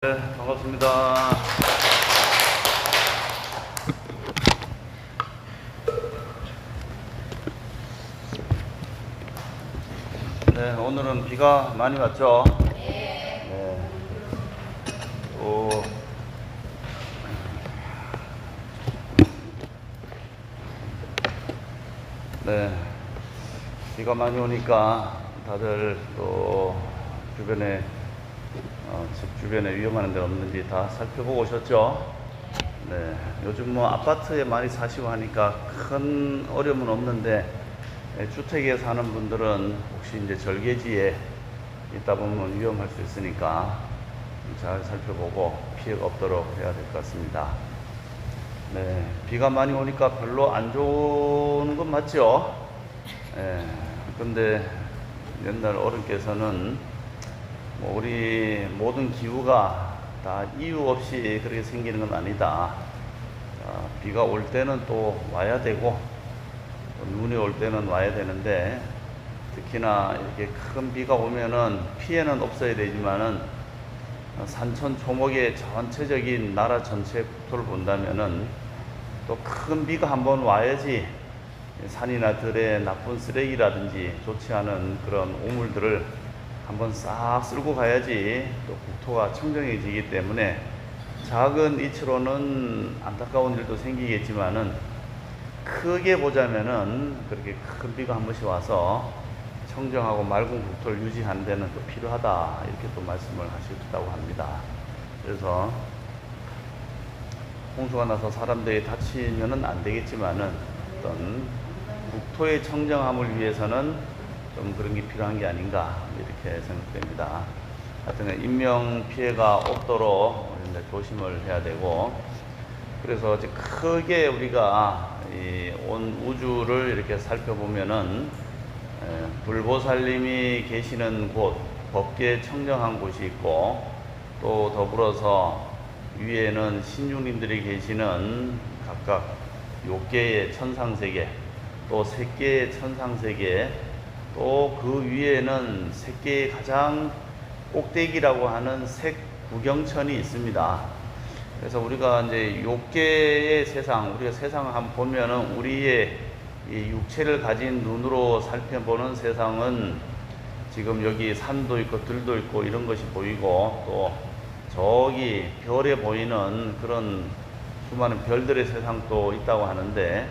네, 반갑습니다. 네, 오늘은 비가 많이 왔죠? 네. 또, 네, 비가 많이 오니까 다들 또 주변에 집 주변에 위험한 데 없는지 다 살펴보고 오셨죠? 네, 요즘 뭐 아파트에 많이 사시고 하니까 큰 어려움은 없는데 주택에 사는 분들은 혹시 이제 절개지에 있다 보면 위험할 수 있으니까 잘 살펴보고 피해가 없도록 해야 될 것 같습니다. 네, 비가 많이 오니까 별로 안 좋은 건 맞죠? 네, 근데 옛날 어른께서는 뭐 우리 모든 기후가 다 이유 없이 그렇게 생기는 건 아니다. 비가 올 때는 또 와야 되고, 눈이 올 때는 와야 되는데, 특히나 이렇게 큰 비가 오면은 피해는 없어야 되지만은 산천 초목의 전체적인 나라 전체 국토를 본다면은 또 큰 비가 한번 와야지 산이나 들에 나쁜 쓰레기라든지 좋지 않은 그런 오물들을 한번 싹 쓸고 가야지 또 국토가 청정해지기 때문에 작은 이치로는 안타까운 일도 생기겠지만은 크게 보자면은 그렇게 큰 비가 한 번씩 와서 청정하고 맑은 국토를 유지하는 데는 또 필요하다 이렇게 또 말씀을 하셨다고 합니다. 그래서 홍수가 나서 사람들이 다치면은 안 되겠지만은 어떤 국토의 청정함을 위해서는 좀 그런 게 필요한 게 아닌가 이렇게 생각됩니다. 하여튼 인명 피해가 없도록 조심을 해야 되고, 그래서 크게 우리가 온 우주를 이렇게 살펴보면은 불보살님이 계시는 곳, 법계 청정한 곳이 있고, 또 더불어서 위에는 신중님들이 계시는 각각 6개의 천상세계, 또 3개의 천상세계, 또 그 위에는 세계의 가장 꼭대기라고 하는 색구경천이 있습니다. 그래서 우리가 이제 6개의 세상, 우리가 세상을 한번 보면은 우리의 이 육체를 가진 눈으로 살펴보는 세상은 지금 여기 산도 있고 들도 있고 이런 것이 보이고, 또 저기 별에 보이는 그런 수많은 별들의 세상도 있다고 하는데,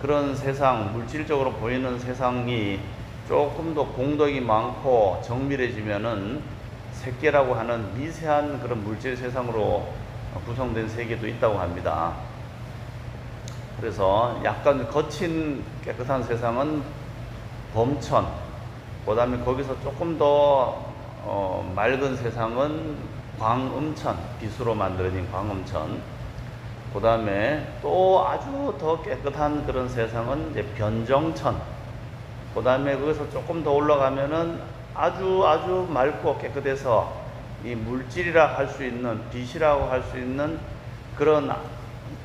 그런 세상, 물질적으로 보이는 세상이 조금 더 공덕이 많고 정밀해지면은 색계라고 하는 미세한 그런 물질 세상으로 구성된 세계도 있다고 합니다. 그래서 약간 거친 깨끗한 세상은 범천, 그 다음에 거기서 조금 더 맑은 세상은 광음천, 빛으로 만들어진 광음천, 그 다음에 또 아주 더 깨끗한 그런 세상은 이제 변정천, 그 다음에 거기서 조금 더 올라가면은 아주 맑고 깨끗해서 이 물질이라 할 수 있는, 빛이라고 할 수 있는 그런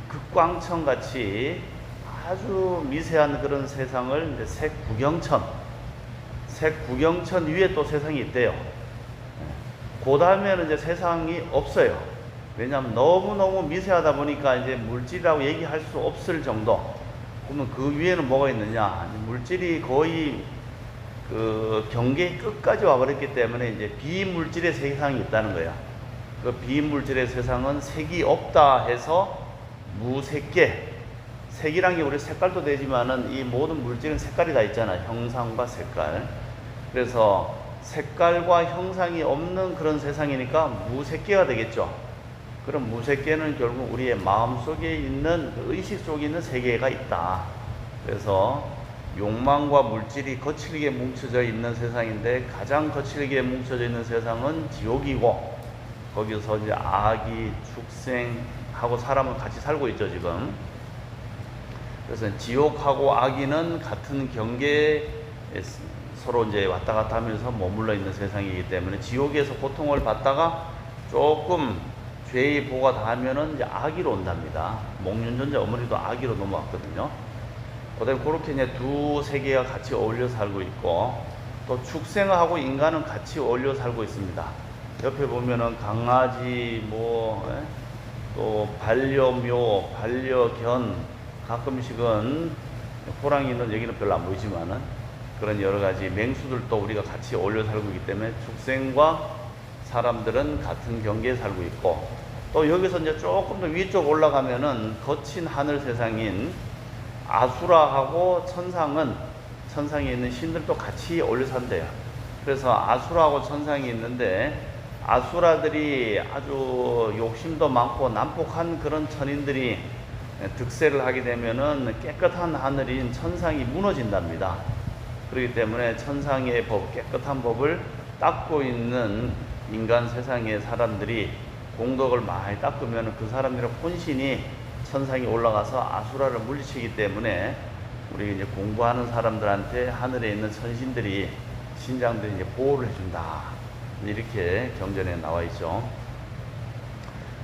극광천 같이 아주 미세한 그런 세상을 이제 색구경천 위에 또 세상이 있대요. 그 다음에는 이제 세상이 없어요. 왜냐하면 너무너무 미세하다 보니까 이제 물질이라고 얘기할 수 없을 정도. 그러면 그 위에는 뭐가 있느냐? 물질이 거의 그 경계 끝까지 와버렸기 때문에 이제 비물질의 세상이 있다는 거야. 그 비물질의 세상은 색이 없다 해서 무색계. 색이란 게 우리 색깔도 되지만은 이 모든 물질은 색깔이 다 있잖아. 형상과 색깔. 그래서 색깔과 형상이 없는 그런 세상이니까 무색계가 되겠죠. 그럼 무색계는 결국 우리의 마음속에 있는, 의식 속에 있는 세계가 있다. 그래서 욕망과 물질이 거칠게 뭉쳐져 있는 세상인데, 가장 거칠게 뭉쳐져 있는 세상은 지옥이고, 거기서 이제 아기, 축생하고 사람은 같이 살고 있죠, 지금. 그래서 지옥하고 아기는 같은 경계에 서로 이제 왔다 갔다 하면서 머물러 있는 세상이기 때문에, 지옥에서 고통을 받다가 조금 죄의 보가 닿으면은 이제 아기로 온답니다. 목련존자 어머니도 아기로 넘어왔거든요. 그다음에 그렇게 이제 두 세계가 같이 어울려 살고 있고, 또 축생하고 인간은 같이 어울려 살고 있습니다. 옆에 보면은 강아지 또 반려묘, 반려견, 가끔씩은 호랑이는 여기는 별로 안 보이지만은 그런 여러 가지 맹수들도 우리가 같이 어울려 살고 있기 때문에 축생과 사람들은 같은 경계에 살고 있고, 또 여기서 이제 조금 더 위쪽 올라가면은 거친 하늘 세상인 아수라하고 천상에 있는 신들도 같이 어울려 산대요. 그래서 아수라하고 천상이 있는데, 아수라들이 아주 욕심도 많고 난폭한 그런 천인들이 득세를 하게 되면은 깨끗한 하늘인 천상이 무너진답니다. 그렇기 때문에 천상의 법, 깨끗한 법을 닦고 있는 인간 세상의 사람들이 공덕을 많이 닦으면 그 사람들의 혼신이 천상에 올라가서 아수라를 물리치기 때문에 우리 이제 공부하는 사람들한테 하늘에 있는 천신들이, 신장들이 이제 보호를 해준다. 이렇게 경전에 나와 있죠.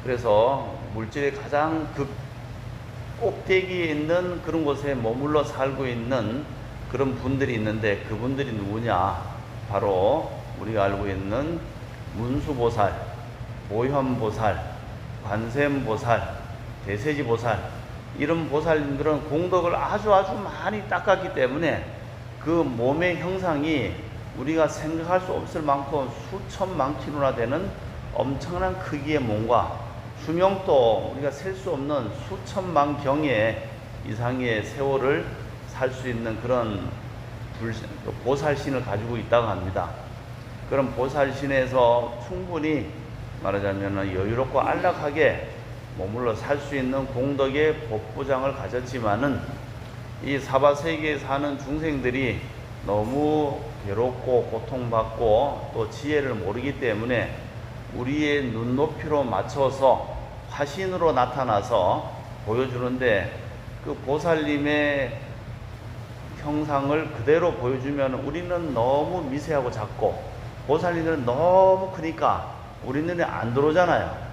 그래서 물질의 가장 꼭대기에 있는 그런 곳에 머물러 살고 있는 그런 분들이 있는데, 그분들이 누구냐? 바로 우리가 알고 있는 문수보살, 보현보살, 관세음보살, 대세지보살, 이런 보살님들은 공덕을 아주 많이 닦았기 때문에 그 몸의 형상이 우리가 생각할 수 없을 만큼 수천만 킬로나 되는 엄청난 크기의 몸과 수명도 우리가 셀 수 없는 수천만 경의 이상의 세월을 살 수 있는 그런 보살신을 가지고 있다고 합니다. 그런 보살신에서 충분히 말하자면 여유롭고 안락하게 머물러 살 수 있는 공덕의 법부장을 가졌지만은, 이 사바세계에 사는 중생들이 너무 괴롭고 고통받고 또 지혜를 모르기 때문에 우리의 눈높이로 맞춰서 화신으로 나타나서 보여주는데, 그 보살님의 형상을 그대로 보여주면 우리는 너무 미세하고 작고, 보살님들은 너무 크니까 우리 눈에 안 들어오잖아요.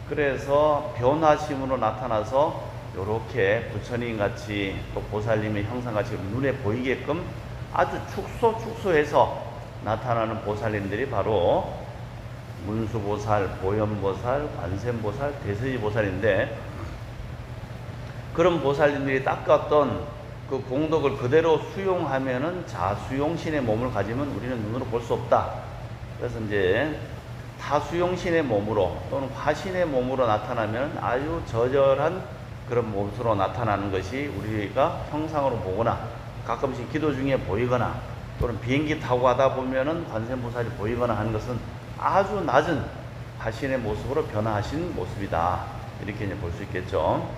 그래서 변화심으로 나타나서 이렇게 부처님 같이 또 보살님의 형상 같이 눈에 보이게끔 아주 축소해서 나타나는 보살님들이 바로 문수보살, 보현보살, 관세음보살, 대세지보살인데, 그런 보살님들이 닦았던 그 공덕을 그대로 수용하면은 자수용신의 몸을 가지면 우리는 눈으로 볼 수 없다. 그래서 이제 타수용신의 몸으로 또는 화신의 몸으로 나타나면 아주 저절한 그런 모습으로 나타나는 것이 우리가 형상으로 보거나 가끔씩 기도 중에 보이거나 또는 비행기 타고 가다 보면은 관세음보살이 보이거나 하는 것은 아주 낮은 화신의 모습으로 변화하신 모습이다. 이렇게 이제 볼 수 있겠죠.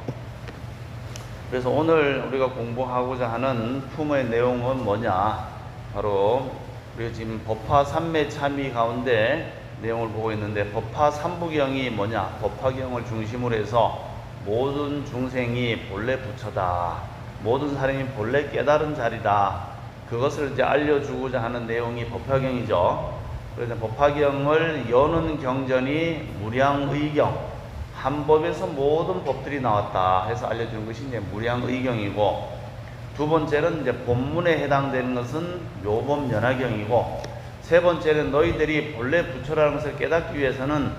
그래서 오늘 우리가 공부하고자 하는 품의 내용은 뭐냐? 바로 우리가 지금 법화 삼매 참의 가운데 내용을 보고 있는데, 법화 삼부경이 뭐냐? 법화경을 중심으로 해서 모든 중생이 본래 부처다, 모든 사람이 본래 깨달은 자리다, 그것을 이제 알려주고자 하는 내용이 법화경이죠. 그래서 법화경을 여는 경전이 무량의경, 한 법에서 모든 법들이 나왔다 해서 알려주는 것이 이제 무량의경이고, 두 번째는 이제 본문에 해당되는 것은 묘법연화경이고, 세 번째는 너희들이 본래 부처라는 것을 깨닫기 위해서는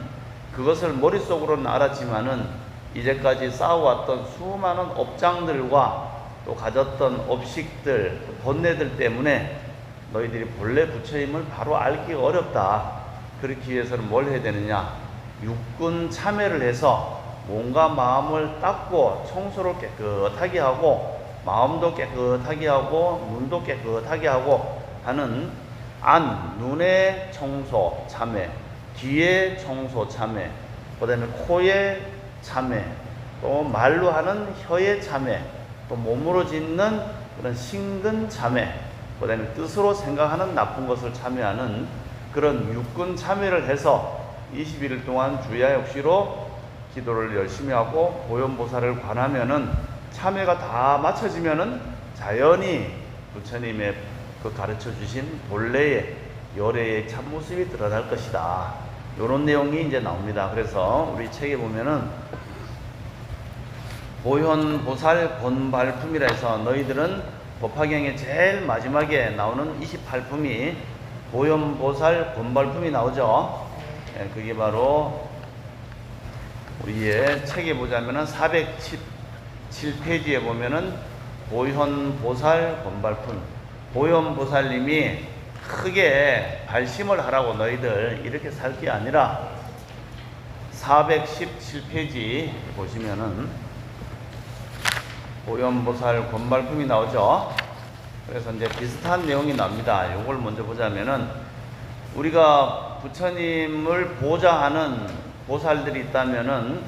그것을 머릿속으로는 알았지만은 이제까지 쌓아왔던 수많은 업장들과 또 가졌던 업식들, 번뇌들 때문에 너희들이 본래 부처임을 바로 알기가 어렵다. 그렇기 위해서는 뭘 해야 되느냐? 육군 참회를 해서 몸과 마음을 닦고 청소를 깨끗하게 하고, 마음도 깨끗하게 하고 눈도 깨끗하게 하고 하는 눈의 청소 참회, 귀의 청소 참회, 그 다음에 코의 참회, 또 말로 하는 혀의 참회, 또 몸으로 짓는 그런 신근 참회, 그 다음에 뜻으로 생각하는 나쁜 것을 참회하는 그런 육군 참회를 해서 21일 동안 주야역시로 기도를 열심히 하고 보현보살을 관하면은, 참회가 다 마쳐지면은 자연히 부처님의 그 가르쳐 주신 본래의 열애의 참모습이 드러날 것이다. 이런 내용이 이제 나옵니다. 그래서 우리 책에 보면은 보현보살 본발품이라 해서, 너희들은 법화경의 제일 마지막에 나오는 28품이 보현보살 본발품이 나오죠. 그게 바로 우리의 책에 보자면은 417페이지에 보면은 보현보살 권발품. 보현보살님이 크게 발심을 하라고 너희들 이렇게 살 게 아니라 417페이지 보시면은 보현보살 권발품이 나오죠. 그래서 이제 비슷한 내용이 납니다. 요걸 먼저 보자면은 우리가 부처님을 보좌하는 보살들이 있다면은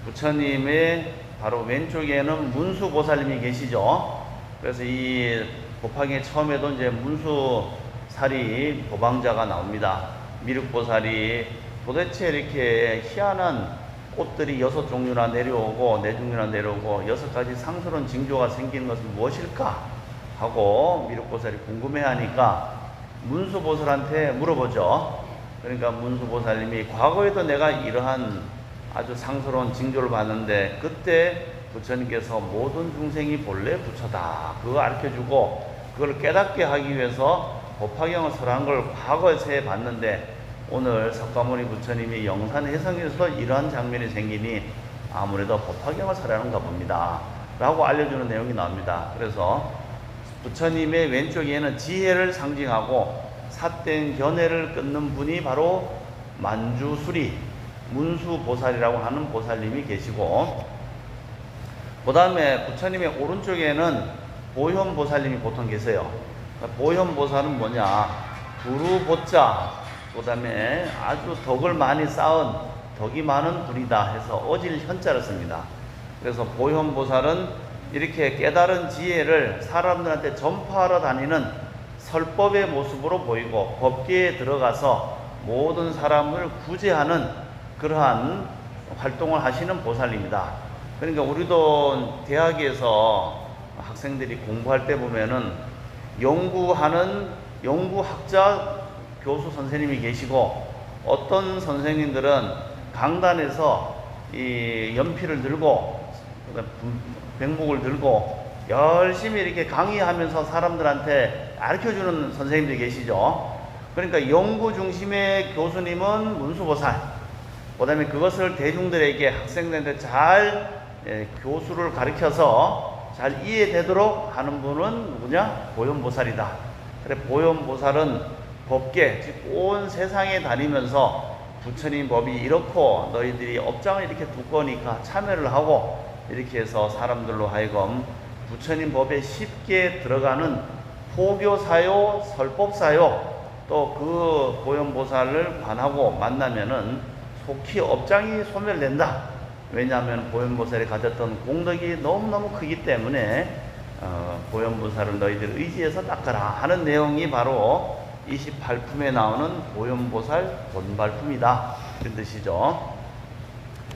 부처님의 바로 왼쪽에는 문수보살님이 계시죠. 그래서 이 법화경의 처음에도 이제 문수살이 도방자가 나옵니다. 미륵보살이 도대체 이렇게 희한한 꽃들이 6종류나 내려오고 4종류나 내려오고 6가지 상스러운 징조가 생기는 것은 무엇일까 하고 미륵보살이 궁금해하니까 문수보살한테 물어보죠. 그러니까 문수보살님이 과거에도 내가 이러한 아주 상스러운 징조를 봤는데 그때 부처님께서 모든 중생이 본래 부처다 그거 가르쳐주고 그걸 깨닫게 하기 위해서 법화경을 설한 걸 과거에 봤는데 오늘 석가모니 부처님이 영산해성에서 이러한 장면이 생기니 아무래도 법화경을 설하는가 봅니다 라고 알려주는 내용이 나옵니다. 그래서 부처님의 왼쪽에는 지혜를 상징하고 삿된 견해를 끊는 분이 바로 만주수리 문수보살이라고 하는 보살님이 계시고, 그 다음에 부처님의 오른쪽에는 보현보살님이 보통 계세요. 보현보살은 뭐냐, 두루보자, 그 다음에 아주 덕을 많이 쌓은 덕이 많은 분이다 해서 어질 현자를 씁니다. 그래서 보현보살은 이렇게 깨달은 지혜를 사람들한테 전파하러 다니는 설법의 모습으로 보이고 법계에 들어가서 모든 사람을 구제하는 그러한 활동을 하시는 보살입니다. 그러니까 우리도 대학에서 학생들이 공부할 때 보면은 연구학자 교수 선생님이 계시고 어떤 선생님들은 강단에서 이 연필을 들고 백목을 들고 열심히 이렇게 강의하면서 사람들한테 가르쳐주는 선생님들이 계시죠. 그러니까 연구 중심의 교수님은 문수보살, 그 다음에 그것을 대중들에게 학생들한테 잘 교수를 가르쳐서 잘 이해되도록 하는 분은 누구냐? 보현보살이다. 그래 보현보살은 법계, 즉 온 세상에 다니면서 부처님 법이 이렇고 너희들이 업장을 이렇게 두꺼우니까 참여를 하고 이렇게 해서 사람들로 하여금 부처님 법에 쉽게 들어가는 포교사요, 설법사요, 또 그 보현보살을 관하고 만나면은 속히 업장이 소멸된다. 왜냐하면 보현보살이 가졌던 공덕이 너무너무 크기 때문에 보현보살을 너희들 의지해서 닦아라 하는 내용이 바로 28품에 나오는 보현보살 권발품이다. 그런 뜻이죠.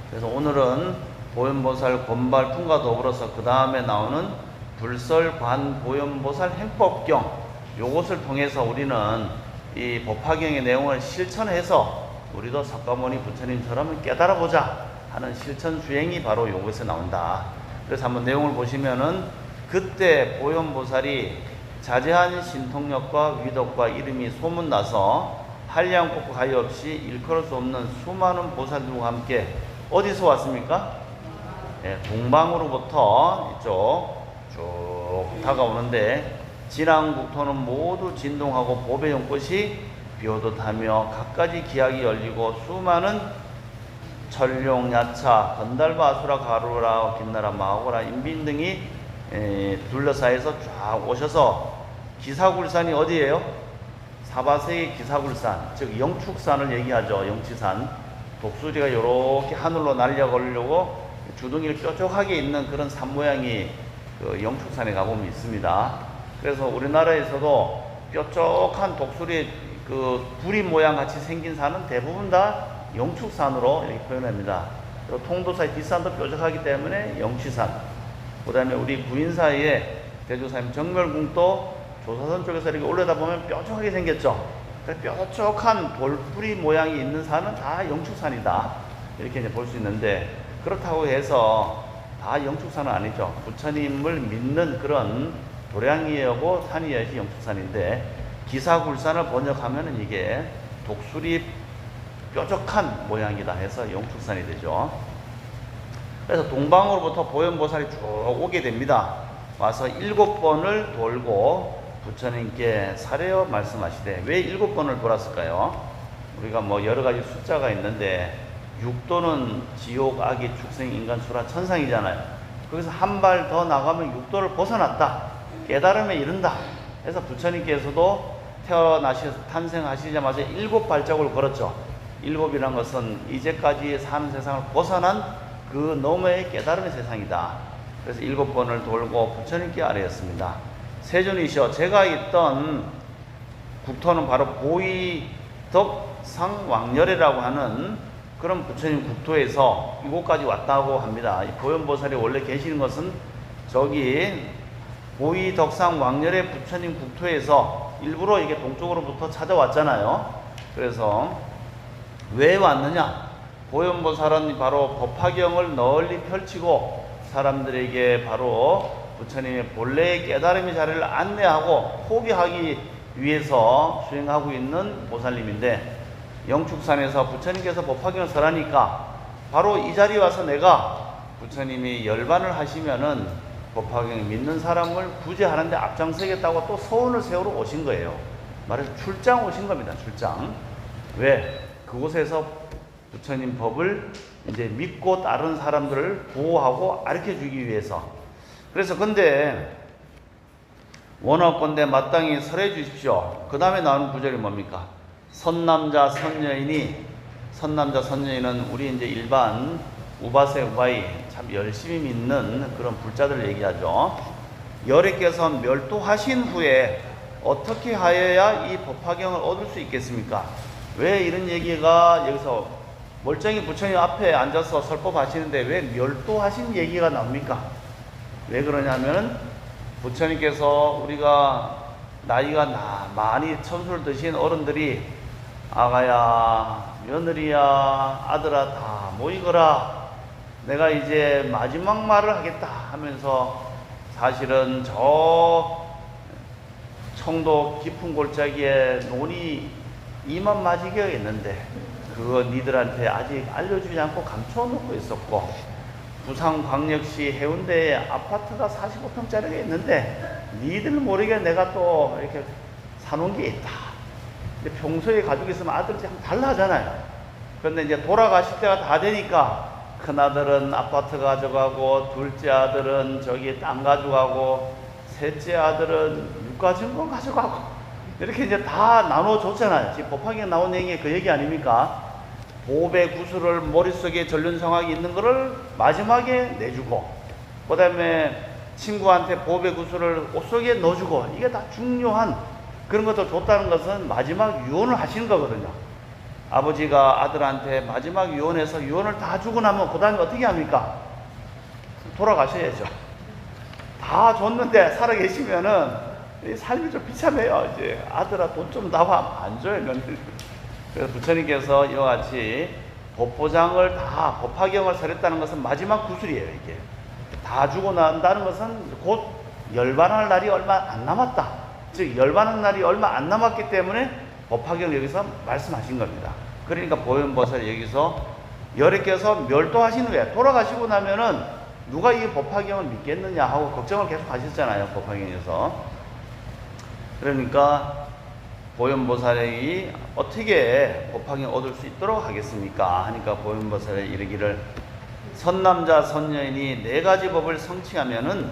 그래서 오늘은 보현보살 권발품과 더불어서 그 다음에 나오는 불설관 보현보살 행법경, 요것을 통해서 우리는 이 법화경의 내용을 실천해서 우리도 석가모니 부처님처럼 깨달아보자 하는 실천 수행이 바로 요것에 나온다. 그래서 한번 내용을 보시면은 그때 보현보살이 자제한 신통력과 위덕과 이름이 소문나서 한량곡곡 가히 없이 일컬을 수 없는 수많은 보살들과 함께 어디서 왔습니까? 동방으로부터 이쪽 쭉 다가오는데 진앙국토는 모두 진동하고 보배 연꽃이 비오듯하며 갖가지 기약이 열리고 수많은 천룡, 야차, 건달바, 아수라, 가루라, 김나라, 마고라, 인빈 등이 둘러싸여서 쫙 오셔서 기사굴산이 어디예요? 사바세의 기사굴산, 즉 영축산을 얘기하죠. 영치산. 독수리가 이렇게 하늘로 날려가려고 주둥이를 뾰족하게 있는 그런 산 모양이 그 영축산에 가보면 있습니다. 그래서 우리나라에서도 뾰족한 독수리 그 부리 모양 같이 생긴 산은 대부분 다 영축산으로 이렇게 표현합니다. 그리고 통도사의 뒷산도 뾰족하기 때문에 영치산. 그 다음에 우리 부인 사이에 대조사님 정멸궁도 조사선 쪽에서 이렇게 올려다보면 뾰족하게 생겼죠. 뾰족한 돌뿌리 모양이 있는 산은 다 영축산이다. 이렇게 이제 볼 수 있는데, 그렇다고 해서 다 영축산은 아니죠. 부처님을 믿는 그런 도량이하고 산이여시 영축산인데, 기사굴산을 번역하면은 이게 독수리 뾰족한 모양이다 해서 영축산이 되죠. 그래서 동방으로부터 보현보살이 쭉 오게 됩니다. 와서 7번을 돌고 부처님께 사례어 말씀하시되, 왜 7번을 돌았을까요? 우리가 뭐 여러 가지 숫자가 있는데 육도는 지옥, 악이, 축생, 인간, 수라, 천상이잖아요. 거기서 한 발 더 나가면 육도를 벗어났다, 깨달음에 이른다 해서 부처님께서도 탄생하시자마자 7발자국을 걸었죠. 7이란 것은 이제까지 사는 세상을 벗어난 그 너머의 깨달음의 세상이다. 그래서 7번을 돌고 부처님께 아뢰었습니다. 세존이시여, 제가 있던 국토는 바로 보이덕상왕렬이라고 하는 그런 부처님 국토에서 이곳까지 왔다고 합니다. 이 보현보살이 원래 계시는 것은 저기 보이덕상왕렬의 부처님 국토에서 일부러 이게 동쪽으로부터 찾아왔잖아요. 그래서 왜 왔느냐? 보현보살은 바로 법화경을 널리 펼치고 사람들에게 바로 부처님의 본래의 깨달음의 자리를 안내하고 포기하기 위해서 수행하고 있는 보살님인데, 영축산에서 부처님께서 법화경을 설하니까 바로 이 자리에 와서 내가 부처님이 열반을 하시면은 법화경을 믿는 사람을 구제하는데 앞장서겠다고 또 소원을 세우러 오신 거예요. 말해서 출장 오신 겁니다. 출장. 왜? 그곳에서 부처님 법을 이제 믿고 따른 사람들을 보호하고 가르쳐주기 위해서. 그래서 근데 원하건대 마땅히 설해 주십시오. 그 다음에 나오는 구절이 뭡니까? 선남자 선여인이, 선남자 선여인은 우리 이제 일반 우바세 우바이 참 열심히 믿는 그런 불자들 얘기하죠. 열애께서 멸도하신 후에 어떻게 하여야 이 법화경을 얻을 수 있겠습니까? 왜 이런 얘기가 여기서 멀쩡히 부처님 앞에 앉아서 설법하시는데 왜 멸도하신 얘기가 나옵니까? 왜 그러냐면 부처님께서 우리가 나이가 많이 천수를 드신 어른들이 아가야, 며느리야, 아들아 다 모이거라, 내가 이제 마지막 말을 하겠다 하면서 사실은 저 청도 깊은 골짜기에 논이 이만 맞이겨있는데 그거 니들한테 아직 알려주지 않고 감춰놓고 있었고, 부산광역시 해운대에 아파트가 45평짜리가 있는데 니들 모르게 내가 또 이렇게 사놓은 게 있다. 근데 평소에 가지고 있으면 아들이 참 달라하잖아요. 그런데 이제 돌아가실 때가 다 되니까 큰아들은 아파트 가져가고, 둘째 아들은 저기 땅 가져가고, 셋째 아들은 유가증권 가져가고, 이렇게 이제 다 나눠줬잖아요. 지금 법화경에 나온 얘기 그 얘기 아닙니까? 보배 구슬을 머릿속에 전륜성하게 있는 거를 마지막에 내주고, 그 다음에 친구한테 보배 구슬을 옷 속에 넣어주고, 이게 다 중요한 그런 것도 줬다는 것은 마지막 유언을 하시는 거거든요. 아버지가 아들한테 마지막 유언해서 유언을 다 주고 나면 그 다음에 어떻게 합니까? 돌아가셔야죠. 다 줬는데 살아계시면은 삶이 좀 비참해요. 이제 아들아 돈 좀 나와, 안 줘요. 그래서 부처님께서 이와 같이 법보장을 다, 법화경을 설했다는 것은 마지막 구슬이에요. 이게 다 주고 난다는 것은 곧 열반할 날이 얼마 안 남았다. 즉 열반할 날이 얼마 안 남았기 때문에 법화경을 여기서 말씀하신 겁니다. 그러니까 보현보살이 여기서 열애께서 멸도하신 후에 돌아가시고 나면은 누가 이 법화경을 믿겠느냐 하고 걱정을 계속 하셨잖아요. 법화경에서. 그러니까 보현보살이 어떻게 법화경을 얻을 수 있도록 하겠습니까? 하니까 보현보살이 이르기를, 선남자 선여인이 4가지 법을 성취하면은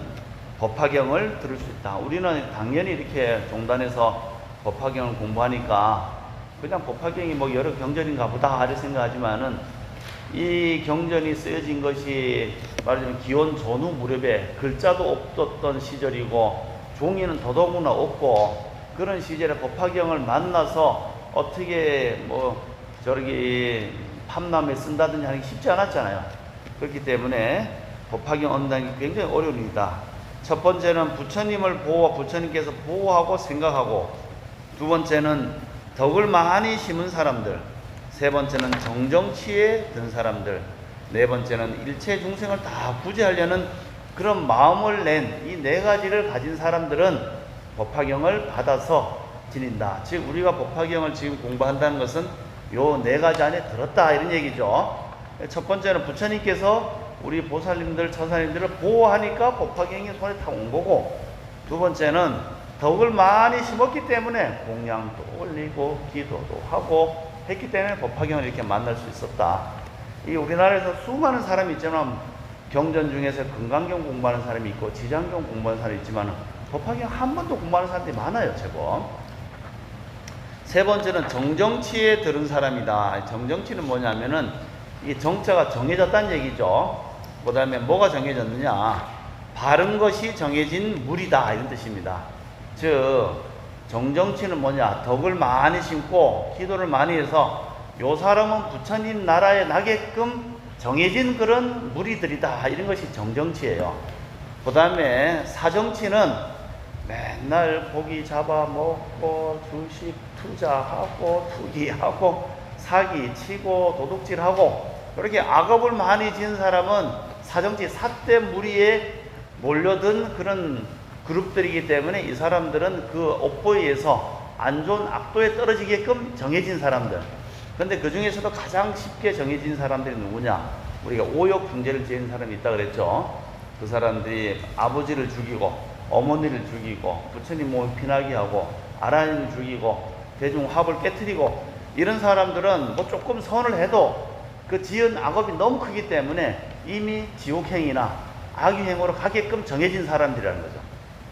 법화경을 들을 수 있다. 우리는 당연히 이렇게 종단에서 법화경을 공부하니까 그냥 법화경이 뭐 여러 경전인가 보다 이렇게 생각하지만은, 이 경전이 쓰여진 것이 말하자면 기원 전후 무렵에 글자도 없었던 시절이고 종이는 더더구나 없고, 그런 시절에 법화경을 만나서 어떻게 뭐 저렇게 팜남에 쓴다든지 하는 게 쉽지 않았잖아요. 그렇기 때문에 법화경 얻는다는 게 굉장히 어려운 일이다. 첫 번째는 부처님을 부처님께서 보호하고 생각하고, 두 번째는 덕을 많이 심은 사람들, 세 번째는 정정치에 든 사람들, 네 번째는 일체 중생을 다 구제하려는 그런 마음을 낸 이 4가지를 가진 사람들은 법화경을 받아서 지닌다. 즉 우리가 법화경을 지금 공부한다는 것은 요 네 가지 안에 들었다 이런 얘기죠. 첫 번째는 부처님께서 우리 보살님들 처사님들을 보호하니까 법화경이 손에 탁 온 거고, 두 번째는 덕을 많이 심었기 때문에 공양도 올리고 기도도 하고 했기 때문에 법화경을 이렇게 만날 수 있었다. 이 우리나라에서 수많은 사람이 있지만 경전 중에서 금강경 공부하는 사람이 있고 지장경 공부하는 사람이 있지만 법화경 한 번도 공부하는 사람들이 많아요, 제법. 세 번째는 정정치에 들은 사람이다. 정정치는 뭐냐면은 이 정자가 정해졌다는 얘기죠. 그 다음에 뭐가 정해졌느냐, 바른 것이 정해진 물이다 이런 뜻입니다. 즉 정정치는 뭐냐, 덕을 많이 심고 기도를 많이 해서 요 사람은 부처님 나라에 나게끔 정해진 그런 무리들이다 이런 것이 정정치예요. 그 다음에 사정치는 맨날 고기 잡아먹고 주식 투자하고 투기하고 사기치고 도둑질하고 그렇게 악업을 많이 지은 사람은 사정치 사대 무리에 몰려든 그런 그룹들이기 때문에 이 사람들은 그 업보에 의해서 안 좋은 악도에 떨어지게끔 정해진 사람들. 근데 그 중에서도 가장 쉽게 정해진 사람들이 누구냐? 우리가 오욕 중재를 지은 사람이 있다 그랬죠. 그 사람들이 아버지를 죽이고 어머니를 죽이고 부처님 몸을 피나게 하고 아라님을 죽이고 대중 화합을 깨뜨리고 이런 사람들은 뭐 조금 선을 해도 그 지은 악업이 너무 크기 때문에 이미 지옥행이나 악유행으로 가게끔 정해진 사람들이라는 거죠.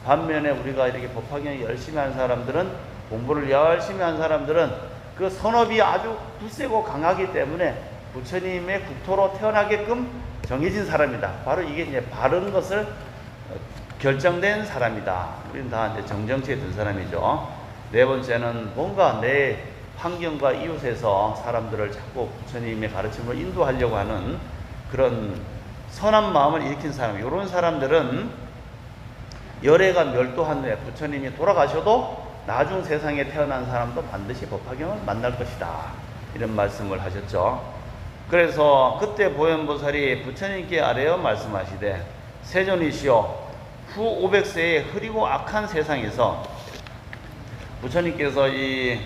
반면에 우리가 이렇게 법화경을 열심히 한 사람들은, 공부를 열심히 한 사람들은 그 선업이 아주 굳세고 강하기 때문에 부처님의 국토로 태어나게끔 정해진 사람이다. 바로 이게 이제 바른 것을 결정된 사람이다. 우리는 다 이제 정정치에 든 사람이죠. 네 번째는 뭔가 내 환경과 이웃에서 사람들을 자꾸 부처님의 가르침으로 인도하려고 하는 그런 선한 마음을 일으킨 사람, 이런 사람들은 열애가 멸도한 후에 부처님이 돌아가셔도 나중 세상에 태어난 사람도 반드시 법화경을 만날 것이다 이런 말씀을 하셨죠. 그래서 그때 보현보살이 부처님께 아뢰어 말씀하시되, 세존이시여 후 500세의 흐리고 악한 세상에서 부처님께서 이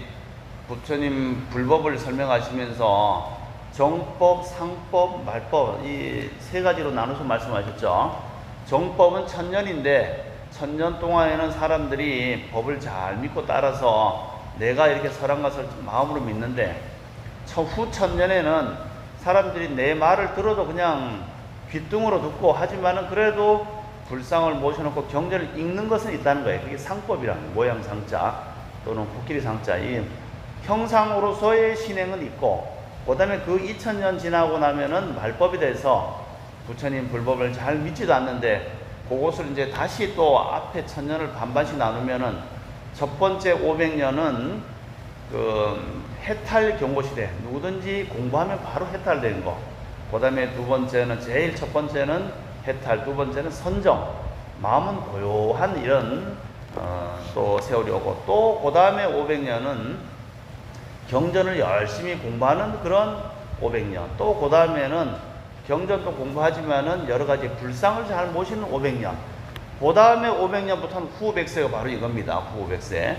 부처님 불법을 설명하시면서 정법, 상법, 말법 이 세 가지로 나눠서 말씀하셨죠. 정법은 1000년인데 1000년 동안에는 사람들이 법을 잘 믿고 따라서 내가 이렇게 설한 것을 마음으로 믿는데, 후 1000년에는 사람들이 내 말을 들어도 그냥 귓등으로 듣고 하지만은 그래도 불상을 모셔놓고 경전을 읽는 것은 있다는 거예요. 그게 상법이라는 거예요. 모양상자 또는 코끼리 상자, 이 형상으로서의 신행은 있고, 그 다음에 그 2000년 지나고 나면은 말법이 돼서 부처님 불법을 잘 믿지도 않는데 그것을 이제 다시 또 앞에 1000년을 반반씩 나누면은 첫 번째 500년은 그 해탈 경고시대, 누구든지 공부하면 바로 해탈되는 거. 그 다음에 두 번째는, 제일 첫 번째는 해탈, 두 번째는 선정, 마음은 고요한 이런 또 세월이 오고, 또 그 다음에 500년은 경전을 열심히 공부하는 그런 500년, 또 그 다음에는 경전도 공부하지만은 여러 가지 불상을 잘 모시는 500년, 그 다음에 500년부터는 후 100세가 바로 이겁니다. 후 500세.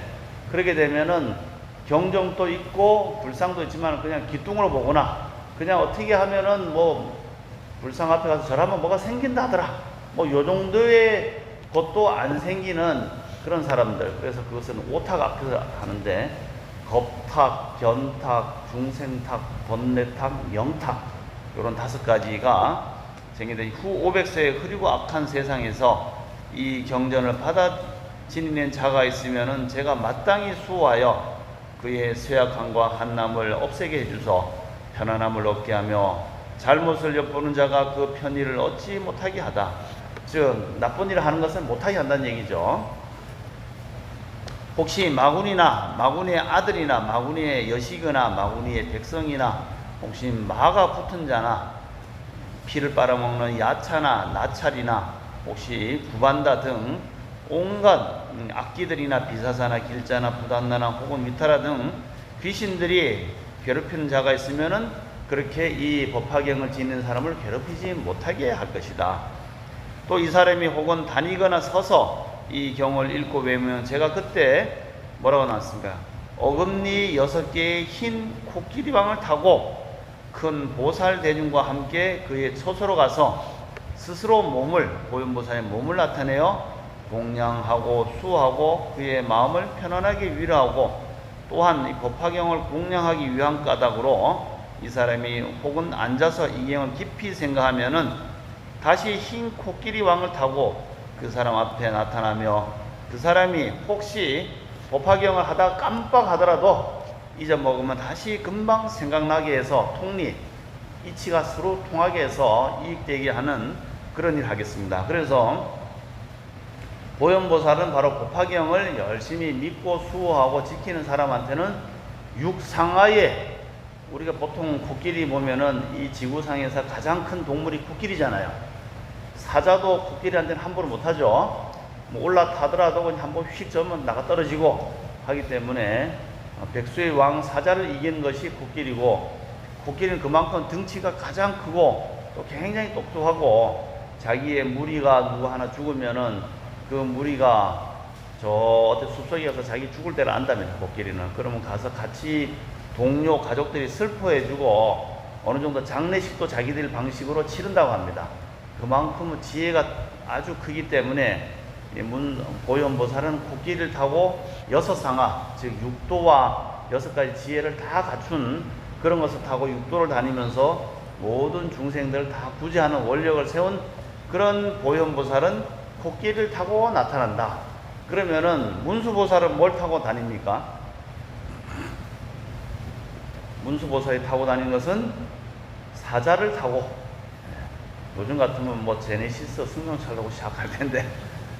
그렇게 되면은 경전도 있고 불상도 있지만 그냥 기뚱으로 보거나 그냥 어떻게 하면은 뭐 불상 앞에 가서 절하면 뭐가 생긴다 하더라, 뭐 요 정도의 것도 안 생기는 그런 사람들. 그래서 그것은 오탁 앞에서 하는데, 겁탁, 변탁, 중생탁, 번뇌탁, 영탁, 이런 5가지가 생기되, 후 500세의 흐리고 악한 세상에서 이 경전을 받아 지니는 자가 있으면은 제가 마땅히 수호하여 그의 쇠약함과 한남을 없애게 해주소 편안함을 얻게 하며, 잘못을 엿보는 자가 그 편의를 얻지 못하게 하다. 즉 나쁜 일을 하는 것은 못하게 한다는 얘기죠. 혹시 마구니나 마구니의 아들이나 마구니의 여시거나 마구니의 백성이나 혹시 마가 붙은 자나 피를 빨아먹는 야차나 나찰이나 혹시 구반다 등 온갖 악기들이나 비사사나 길자나 부단나나 혹은 미타라 등 귀신들이 괴롭히는 자가 있으면은 그렇게 이 법화경을 지닌 사람을 괴롭히지 못하게 할 것이다. 또 이 사람이 혹은 다니거나 서서 이 경을 읽고 외우면, 제가 그때 뭐라고 나왔습니까? 어금니 6개의 흰 코끼리왕을 타고 큰 보살 대중과 함께 그의 처소로 가서 스스로 보현보살의 몸을 나타내어 공양하고 수하고 그의 마음을 편안하게 위로하고 또한 이 법화경을 공양하기 위한 까닭으로 이 사람이 혹은 앉아서 이 경을 깊이 생각하면은 다시 흰 코끼리 왕을 타고 그 사람 앞에 나타나며 그 사람이 혹시 법화경을 하다가 깜빡하더라도 잊어먹으면 다시 금방 생각나게 해서 통리, 이치가 서로 통하게 해서 이익되게 하는 그런 일을 하겠습니다. 그래서 보현보살은 바로 법화경을 열심히 믿고 수호하고 지키는 사람한테는 육상하에, 우리가 보통 코끼리 보면은 이 지구상에서 가장 큰 동물이 코끼리잖아요. 사자도 코끼리한테는 함부로 못하죠. 뭐 올라타더라도 그냥 한번 휙 저으면 나가 떨어지고 하기 때문에 백수의 왕 사자를 이기는 것이 코끼리고, 코끼리는 그만큼 덩치가 가장 크고 또 굉장히 똑똑하고, 자기의 무리가 누구 하나 죽으면은 그 무리가 저 어디 숲속에 가서 자기 죽을 때를 안다면 코끼리는, 그러면 가서 같이 동료 가족들이 슬퍼해주고 어느 정도 장례식도 자기들 방식으로 치른다고 합니다. 그만큼 지혜가 아주 크기 때문에 보현보살은 코끼리를 타고 6상하, 즉 6도와 6가지 지혜를 다 갖춘 그런 것을 타고 6도를 다니면서 모든 중생들을 다 구제하는 원력을 세운 그런 보현보살은 코끼리를 타고 나타난다. 그러면은 문수보살은 뭘 타고 다닙니까? 문수보살이 타고 다니는 것은 사자를 타고, 요즘 같으면 뭐 제네시스 승용차라고 시작할 텐데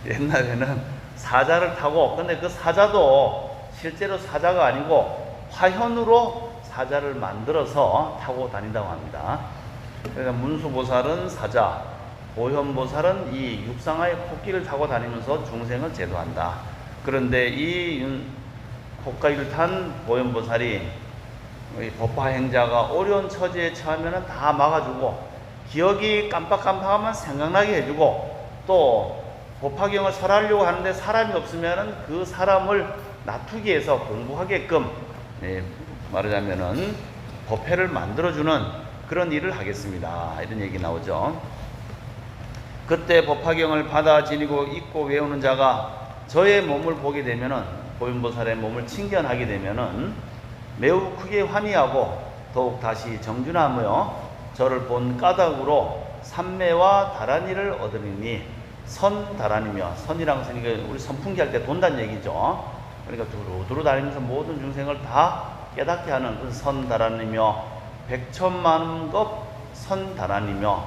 옛날에는 사자를 타고, 근데 그 사자도 실제로 사자가 아니고 화현으로 사자를 만들어서 타고 다닌다고 합니다. 그러니까 문수보살은 사자, 보현보살은 이 육상하의 코끼리를 타고 다니면서 중생을 제도한다. 그런데 이 코끼리를 탄 보현보살이 법화행자가 어려운 처지에 처하면 다 막아주고, 기억이 깜빡깜빡하면 생각나게 해주고, 또 법화경을 설하려고 하는데 사람이 없으면 그 사람을 놔두기 위해서 공부하게끔, 말하자면은 법회를 만들어주는 그런 일을 하겠습니다. 이런 얘기 나오죠. 그때 법화경을 받아 지니고 읽고 외우는 자가 저의 몸을 보게 되면은, 보현보살의 몸을 친견하게 되면은 매우 크게 환희하고 더욱 다시 정준하며 저를 본 까닭으로 삼매와 다란이를 얻으리니, 선다란이며, 선이랑 선이가 우리 선풍기 할 때 돈다는 얘기죠. 그러니까 두루두루 다니면서 모든 중생을 다 깨닫게 하는 그 선다란이며, 백천만급 선다란이며,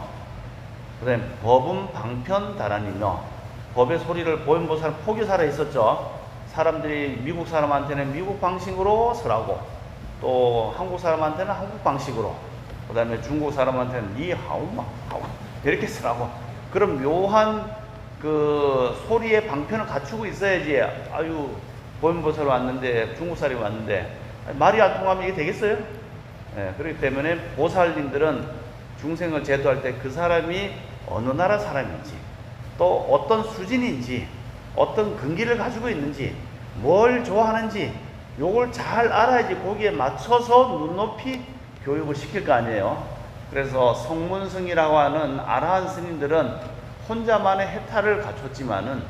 그 다음에 법은 방편다란이며, 법의 소리를 보현보살은 포교사라 했었죠. 사람들이 미국 사람한테는 미국 방식으로 설하고, 또 한국 사람한테는 한국 방식으로, 그 다음에 중국 사람한테는 니하오마 하오 이렇게 설하고, 그럼 묘한 그 소리의 방편을 갖추고 있어야지. 아유, 보현보살 왔는데, 중국 사람이 왔는데 말이 안 통하면 이게 되겠어요? 그렇기 때문에 보살님들은 중생을 제도할 때 그 사람이 어느 나라 사람인지, 또 어떤 수준인지, 어떤 근기를 가지고 있는지, 뭘 좋아하는지 요걸 잘 알아야지 거기에 맞춰서 눈높이 교육을 시킬 거 아니에요. 그래서 성문승이라고 하는 아라한 스님들은 혼자만의 해탈을 갖췄지만은,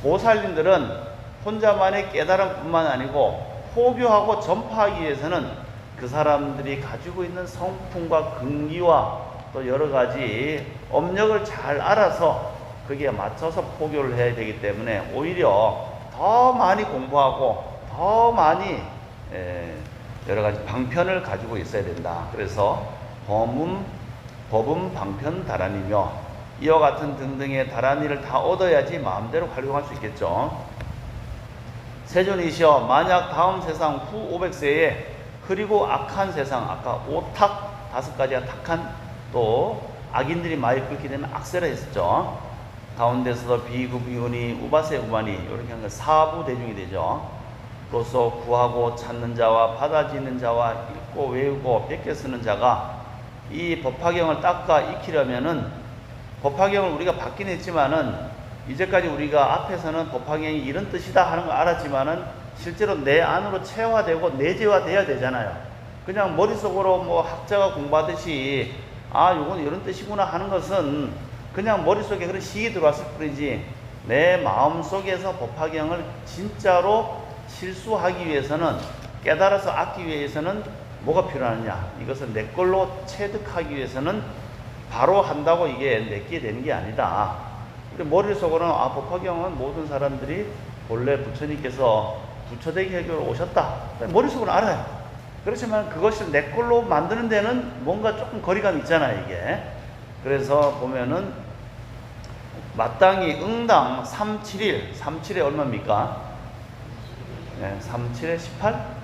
보살님들은 혼자만의 깨달음뿐만 아니고 포교하고 전파하기 위해서는 그 사람들이 가지고 있는 성품과 근기와 또 여러 가지 업력을 잘 알아서 거기에 맞춰서 포교를 해야 되기 때문에 오히려 더 많이 공부하고 더 많이 여러 가지 방편을 가지고 있어야 된다. 그래서 법은 방편 다란이며, 이와 같은 등등의 다란이를 다 얻어야지 마음대로 활용할 수 있겠죠. 세존이시여, 만약 다음 세상 후 500세에 흐리고 악한 세상, 아까 오탁 5가지가 탁한, 또 악인들이 많이 끓게 되면 악세라 했었죠. 가운데서도 비구 비구니 우바세 우바니 이렇게 하는 건 사부 대중이 되죠. 로서 구하고 찾는 자와 받아지는 자와 읽고 외우고 베껴 쓰는 자가 이 법화경을 닦아 익히려면은, 법화경을 우리가 받긴 했지만은 이제까지 우리가 앞에서는 법화경이 이런 뜻이다 하는 걸 알았지만은 실제로 내 안으로 체화되고 내재화돼야 되잖아요. 그냥 머릿속으로 뭐 학자가 공부하듯이 요건 이런 뜻이구나 하는 것은 그냥 머릿속에 그런 식이 들어왔을 뿐이지 내 마음속에서 법화경을 진짜로 실수하기 위해서는 깨달아서 악기 위해서는 뭐가 필요하느냐, 이것을 내 걸로 체득하기 위해서는 바로 한다고 이게 내게 되는 게 아니다. 근데 머릿속으로는 법화경은 모든 사람들이 본래 부처님께서 부처되게 해결 오셨다, 머릿속으로 알아요. 그렇지만 그것을 내 걸로 만드는 데는 뭔가 조금 거리감이 있잖아요, 이게. 그래서 보면은 마땅히 응당 371, 37에 얼마입니까? 37에 18?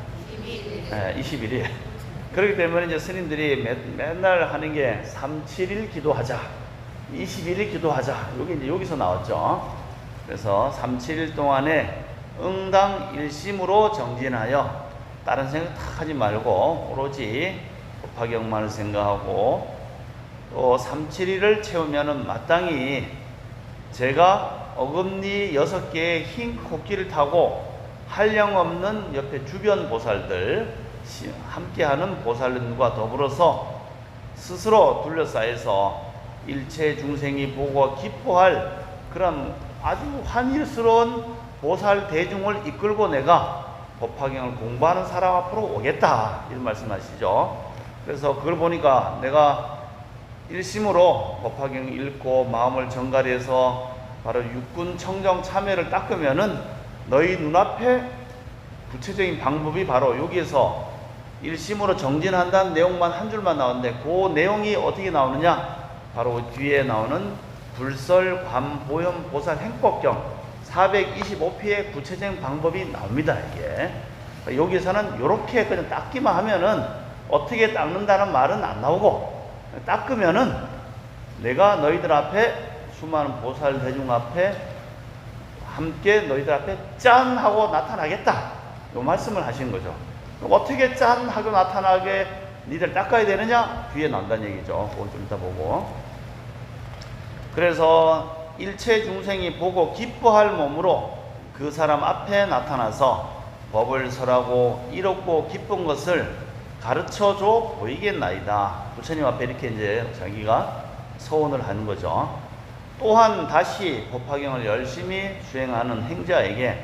21일. 그렇기 때문에 이제 스님들이 맨날 하는 게 371 기도하자, 21일 기도하자. 여기 이제 여기서 나왔죠. 그래서 37일 동안에 응당 일심으로 정진하여 다른 생각 다 하지 말고 오로지 법화경만을 생각하고 또 37일을 채우면은 마땅히 제가 어금니 6개의 흰 코끼를 타고 한량없는 옆에 주변 보살들 함께하는 보살들과 더불어서 스스로 둘러싸여서 일체 중생이 보고 기뻐할 그런 아주 환희스러운 보살 대중을 이끌고 내가 법화경을 공부하는 사람 앞으로 오겠다, 이런 말씀하시죠. 그래서 그걸 보니까 내가 일심으로 법화경 읽고 마음을 정갈해서 바로 육군 청정 참회를 닦으면은 너희 눈앞에 구체적인 방법이 바로 여기에서 일심으로 정진한다는 내용만 한 줄만 나오는데 그 내용이 어떻게 나오느냐, 바로 뒤에 나오는 불설 관보현 보살 행법경 425피의 구체적인 방법이 나옵니다. 이게 여기서는 이렇게 그냥 닦기만 하면은 어떻게 닦는다는 말은 안 나오고, 닦으면은 내가 너희들 앞에 수많은 보살 대중 앞에 함께 너희들 앞에 짠 하고 나타나겠다, 이 말씀을 하신 거죠. 어떻게 짠 하고 나타나게 니들 닦아야 되느냐, 뒤에 나온다는 얘기죠. 그건 좀 이따 보고. 그래서 일체 중생이 보고 기뻐할 몸으로 그 사람 앞에 나타나서 법을 설하고 이롭고 기쁜 것을 가르쳐줘 보이겠나이다. 부처님 앞에 이렇게 이제 자기가 서원을 하는 거죠. 또한 다시 법화경을 열심히 수행하는 행자에게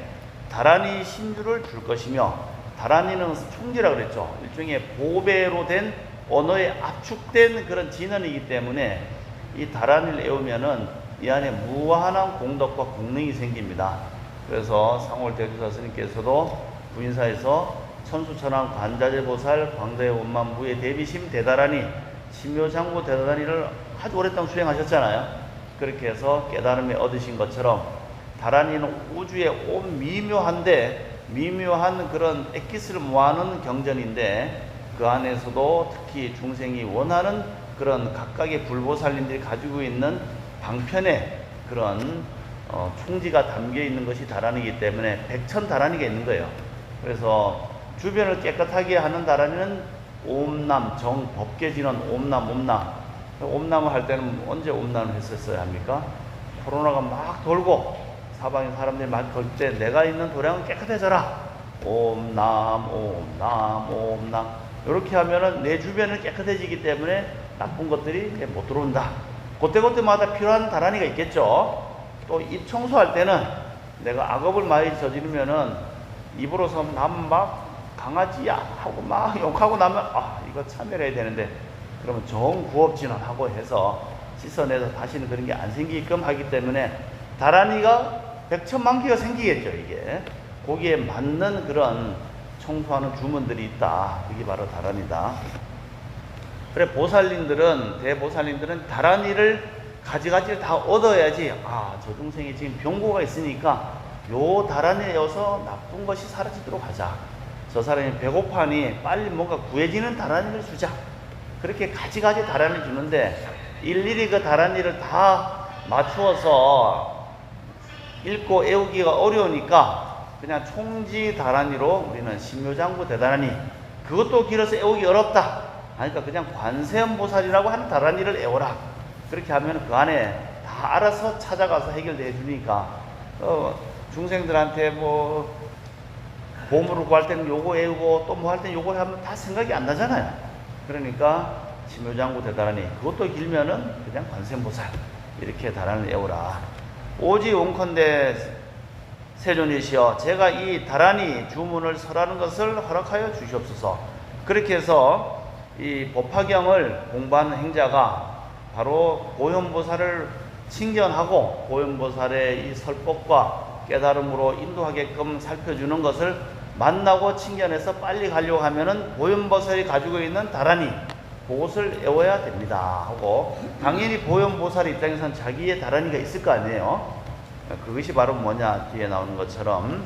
다라니 신주를 줄 것이며, 다라니는 총지라 그랬죠. 일종의 보배로 된 언어에 압축된 그런 진언이기 때문에 이 다라니를 애우면은 이 안에 무한한 공덕과 공능이 생깁니다. 그래서 상월 대주사 스님께서도 부인사에서 천수천왕 관자재보살 광대의 원만부의 대비심 대다라니 심묘장구 대다라니를 아주 오랫동안 수행하셨잖아요. 그렇게 해서 깨달음에 얻으신 것처럼 다라니는 우주의 온 미묘한 그런 엑기스를 모아놓은 경전인데, 그 안에서도 특히 중생이 원하는 그런 각각의 불보살님들이 가지고 있는 방편의 그런 총지가 담겨 있는 것이 다라니이기 때문에 백천다라니가 있는 거예요. 그래서 주변을 깨끗하게 하는 다라니는 옴남, 법계진원 옴남을 할 때는 언제 옴남을 했었어야 합니까? 코로나가 막 돌고 사방에 사람들이 막 돌 때 내가 있는 도량은 깨끗해져라, 옴남 이렇게 하면은 내 주변을 깨끗해지기 때문에 나쁜 것들이 못 들어온다. 그때마다 필요한 다라니가 있겠죠. 또 입 청소할 때는 내가 악업을 많이 저지르면은 입으로서 남 막 강아지야 하고 막 욕하고 나면 이거 참여해야 되는데, 그러면 정구업진원하고 해서 씻어내서 다시는 그런 게 안 생기게끔 하기 때문에 다라니가 백천만개가 생기겠죠. 이게 거기에 맞는 그런 청소하는 주문들이 있다. 그게 바로 다라니다. 그래 대보살님들은 다라니를 가지가지 다 얻어야지, 저 중생이 지금 병고가 있으니까 요 다라니에 여서 나쁜 것이 사라지도록 하자, 저 사람이 배고파니 빨리 뭔가 구해지는 다라니를 주자, 그렇게 가지가지 다라니를 주는데 일일이 그 다라니를 다 맞추어서 읽고 애우기가 어려우니까 그냥 총지 다라니로 우리는 신묘장구 대다라니, 그것도 길어서 애우기 어렵다 하니까 그냥 관세음보살이라고 하는 다라니를 애워라. 그렇게 하면 그 안에 다 알아서 찾아가서 해결해 주니까 중생들한테 뭐 보물을 구할 때는 요거 외우고 또 뭐 할 때는 요거 하면 다 생각이 안 나잖아요. 그러니까 심요장구 대다라니, 그것도 길면은 그냥 관세음보살 이렇게 다란을 외우라. 오직 원컨대 세존이시여 제가 이 다란이 주문을 설하는 것을 허락하여 주시옵소서. 그렇게 해서 이 법화경을 공부하는 행자가 바로 보현보살을 칭견하고 보현보살의 이 설법과 깨달음으로 인도하게끔 살펴주는 것을 만나고 칭견해서 빨리 가려고 하면은 보현보살이 가지고 있는 다란이 그것을 외워야 됩니다 하고, 당연히 보현보살 입장에서는 자기의 다란이가 있을 거 아니에요. 그것이 바로 뭐냐, 뒤에 나오는 것처럼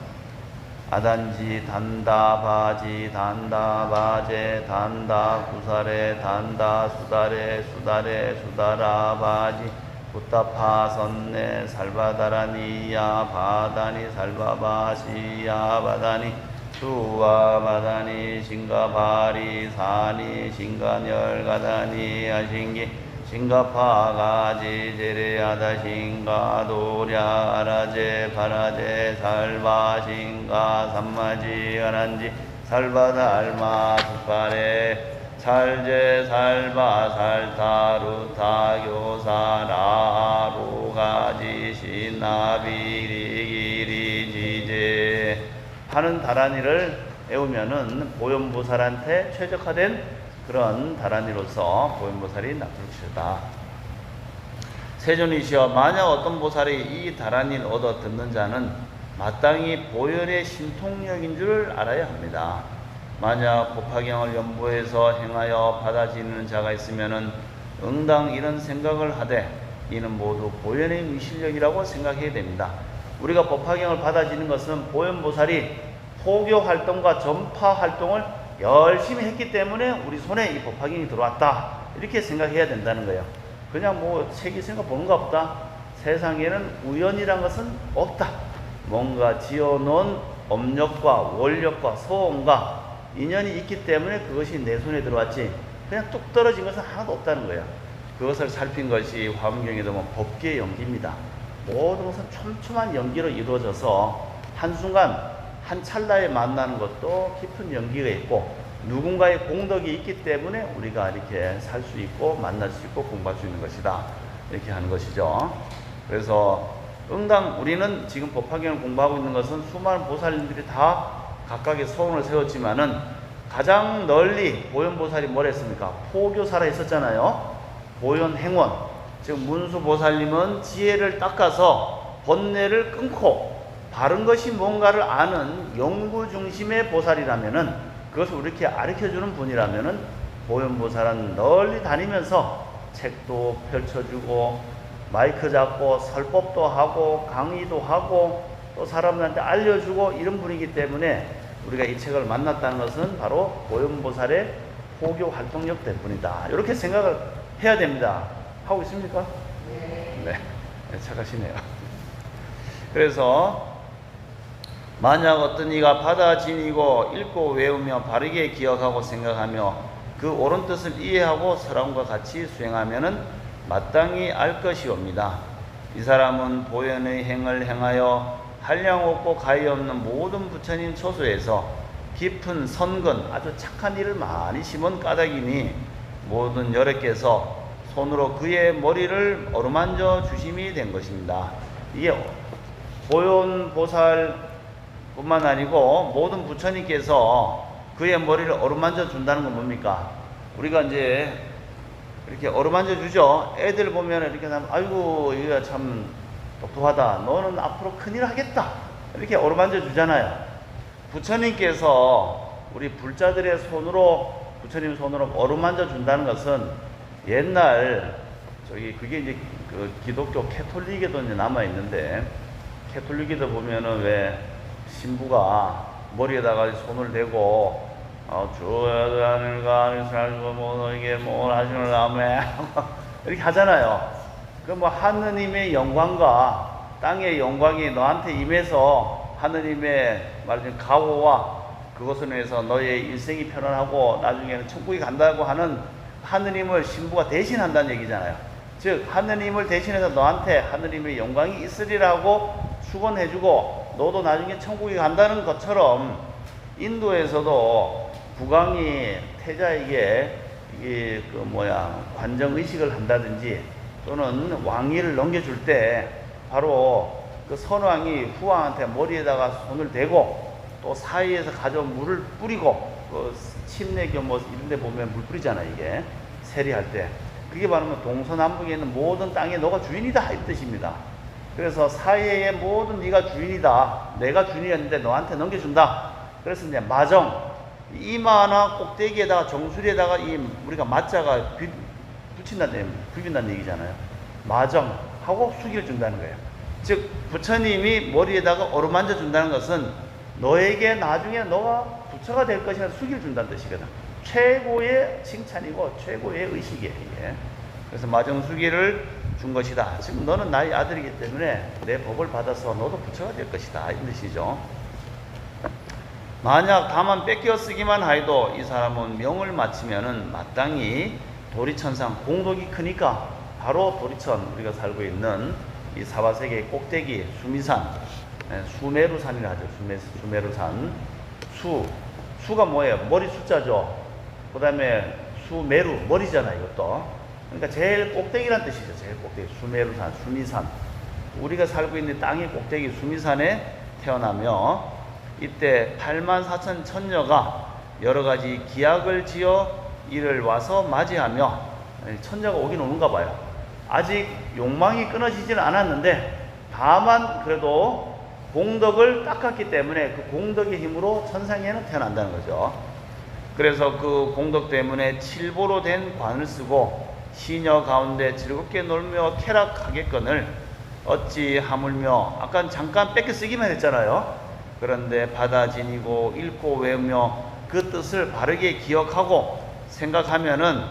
아단지 단다 바지 단다 바제 단다 구사레 단다 수다레 수다레 수다라 바지 부타파 선네 살바다라니야 바다니 살바바시야 바다니 수와 바다니 싱가바리 사니 싱가열가다니 아싱기 싱가파가지 제레아다 싱가도랴 아라제 바라제 살바 싱가 삼마지 아란지 살바다 알마 수파레 살제 살바 살타루타 교사 라루가지 신나비리기리 지제 하는 다란이를 외우면은 보현보살한테 최적화된 그런 다란이로서 보현보살이 나타날 것이다. 세존이시여 만약 어떤 보살이 이 다란이를 얻어 듣는 자는 마땅히 보현의 신통력인 줄 알아야 합니다. 만약 법화경을 연보해서 행하여 받아지는 자가 있으면은 응당 이런 생각을 하되 이는 모두 보현의 위실력이라고 생각해야 됩니다. 우리가 법화경을 받아지는 것은 보현보살이 포교 활동과 전파 활동을 열심히 했기 때문에 우리 손에 이 법화경이 들어왔다 이렇게 생각해야 된다는 거예요. 그냥 뭐 책이 있으니까 보는가 보다. 세상에는 우연이란 것은 없다. 뭔가 지어놓은 업력과 원력과 소원과 인연이 있기 때문에 그것이 내 손에 들어왔지 그냥 뚝 떨어진 것은 하나도 없다는 거예요. 그것을 살핀 것이 화엄경에도 보면 법계의 연기입니다. 모든 것은 촘촘한 연기로 이루어져서 한순간 한 찰나에 만나는 것도 깊은 연기가 있고 누군가의 공덕이 있기 때문에 우리가 이렇게 살 수 있고 만날 수 있고 공부할 수 있는 것이다 이렇게 하는 것이죠. 그래서 응당 우리는 지금 법화경을 공부하고 있는 것은 수많은 보살님들이 다 각각의 소원을 세웠지만은 가장 널리 보현보살이 뭘 했습니까? 포교사라 했었잖아요. 보현행원, 즉 문수보살님은 지혜를 닦아서 번뇌를 끊고 바른 것이 뭔가를 아는 연구 중심의 보살이라면은, 그것을 우리렇게 가르쳐주는 분이라면은 보현보살은 널리 다니면서 책도 펼쳐주고 마이크 잡고 설법도 하고 강의도 하고 또 사람들한테 알려주고 이런 분이기 때문에 우리가 이 책을 만났다는 것은 바로 보현보살의 포교 활동력 때문이다 이렇게 생각을 해야 됩니다. 하고 있습니까? 네, 착하시네요. 그래서 만약 어떤 이가 받아 지니고 읽고 외우며 바르게 기억하고 생각하며 그 옳은 뜻을 이해하고 설함과 같이 수행하면은 마땅히 알 것이옵니다. 이 사람은 보현의 행을 행하여 한량 없고 가히 없는 모든 부처님 처소에서 깊은 선근 아주 착한 일을 많이 심은 까닭이니 모든 여러께서 손으로 그의 머리를 어루만져 주심이 된 것입니다. 이게 보현보살 뿐만 아니고 모든 부처님께서 그의 머리를 어루만져 준다는 건 뭡니까? 우리가 이제 이렇게 어루만져 주죠. 애들 보면 이렇게 하면 아이고 얘가 참 똑똑하다. 너는 앞으로 큰일 하겠다. 이렇게 어루만져 주잖아요. 부처님께서 우리 불자들의 손으로 부처님 손으로 어루만져 준다는 것은 옛날 그게 이제 그 기독교 캐톨릭에도 이제 남아 있는데 캐톨릭에도 보면은 왜 신부가 머리에다가 손을 대고 주여 하늘과 살고 뭐 이게 뭐 하시는 다음에 이렇게 하잖아요. 그 뭐 하느님의 영광과 땅의 영광이 너한테 임해서 하느님의 말하자면 가호와 그것을 위해서 너의 일생이 편안하고 나중에는 천국에 간다고 하는 하느님을 신부가 대신한다는 얘기잖아요. 즉 하느님을 대신해서 너한테 하느님의 영광이 있으리라고 축원해주고 너도 나중에 천국에 간다는 것처럼 인도에서도 국왕이 태자에게 이게 관정 의식을 한다든지 또는 왕위를 넘겨줄 때 바로 그 선왕이 후왕한테 머리에다가 손을 대고 또 사이에서 가져온 물을 뿌리고 그 침례교 이런 데 보면 물 뿌리잖아요. 이게 세리할 때 그게 바로 동서남북에 있는 모든 땅에 너가 주인이다 이 뜻입니다. 그래서 사이의 모든 네가 주인이다. 내가 주인이었는데 너한테 넘겨준다. 그래서 이제 마정 이마나 꼭대기에다가 정수리에다가 우리가 마자가 비빈다는 얘기잖아요. 마정하고 수기를 준다는 거예요. 즉 부처님이 머리에다가 어루만져 준다는 것은 너에게 나중에 너가 부처가 될 것이라는 수기를 준다는 뜻이거든. 최고의 칭찬이고 최고의 의식이에요. 이게. 그래서 마정수기를 준 것이다. 지금 너는 나의 아들이기 때문에 내 법을 받아서 너도 부처가 될 것이다. 이 뜻이죠. 만약 다만 뺏겨 쓰기만 하여도 이 사람은 명을 마치면은 마땅히 도리천상 공덕이 크니까 바로 도리천 우리가 살고 있는 이 사바세계의 꼭대기 수미산 수메루산이라 하죠. 수메루산 수가 뭐예요? 머리 숫자죠. 그 다음에 수메루 머리잖아 이것도. 그러니까 제일 꼭대기란 뜻이죠. 제일 꼭대기 수메루산 수미산 우리가 살고 있는 땅의 꼭대기 수미산에 태어나며 이때 84,000 천녀가 여러가지 기약을 지어 이를 와서 맞이하며 천녀가 오긴 오는가 봐요. 아직 욕망이 끊어지지는 않았는데 다만 그래도 공덕을 닦았기 때문에 그 공덕의 힘으로 천상에는 태어난다는 거죠. 그래서 그 공덕 때문에 칠보로 된 관을 쓰고 시녀 가운데 즐겁게 놀며 쾌락하겠거늘 어찌 하물며 아까 잠깐 뺏겨 쓰기만 했잖아요. 그런데 받아 지니고 읽고 외우며 그 뜻을 바르게 기억하고 생각하면은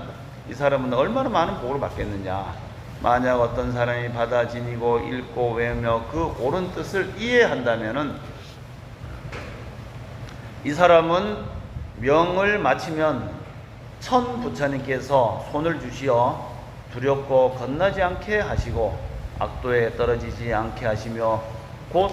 이 사람은 얼마나 많은 복을 받겠느냐. 만약 어떤 사람이 받아 지니고 읽고 외우며 그 옳은 뜻을 이해한다면은 이 사람은 명을 마치면 천 부처님께서 손을 주시어 두렵고 겁나지 않게 하시고 악도에 떨어지지 않게 하시며 곧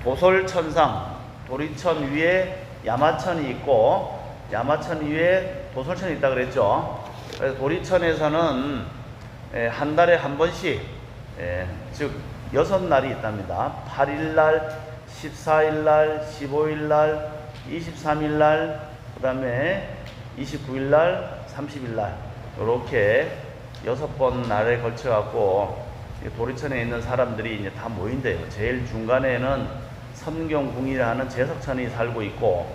도솔천상 도리천 위에 야마천이 있고 야마천 위에 도솔천이 있다 그랬죠. 그래서 도리천에서는 한 달에 한 번씩 즉 6날이 있답니다. 8일날, 14일날, 15일날, 23일날, 그 다음에 29일날, 30일날 이렇게 6번 날에 걸쳐 갖고 도리천에 있는 사람들이 이제 다 모인대요. 제일 중간에는 선경궁이라는 제석천이 살고 있고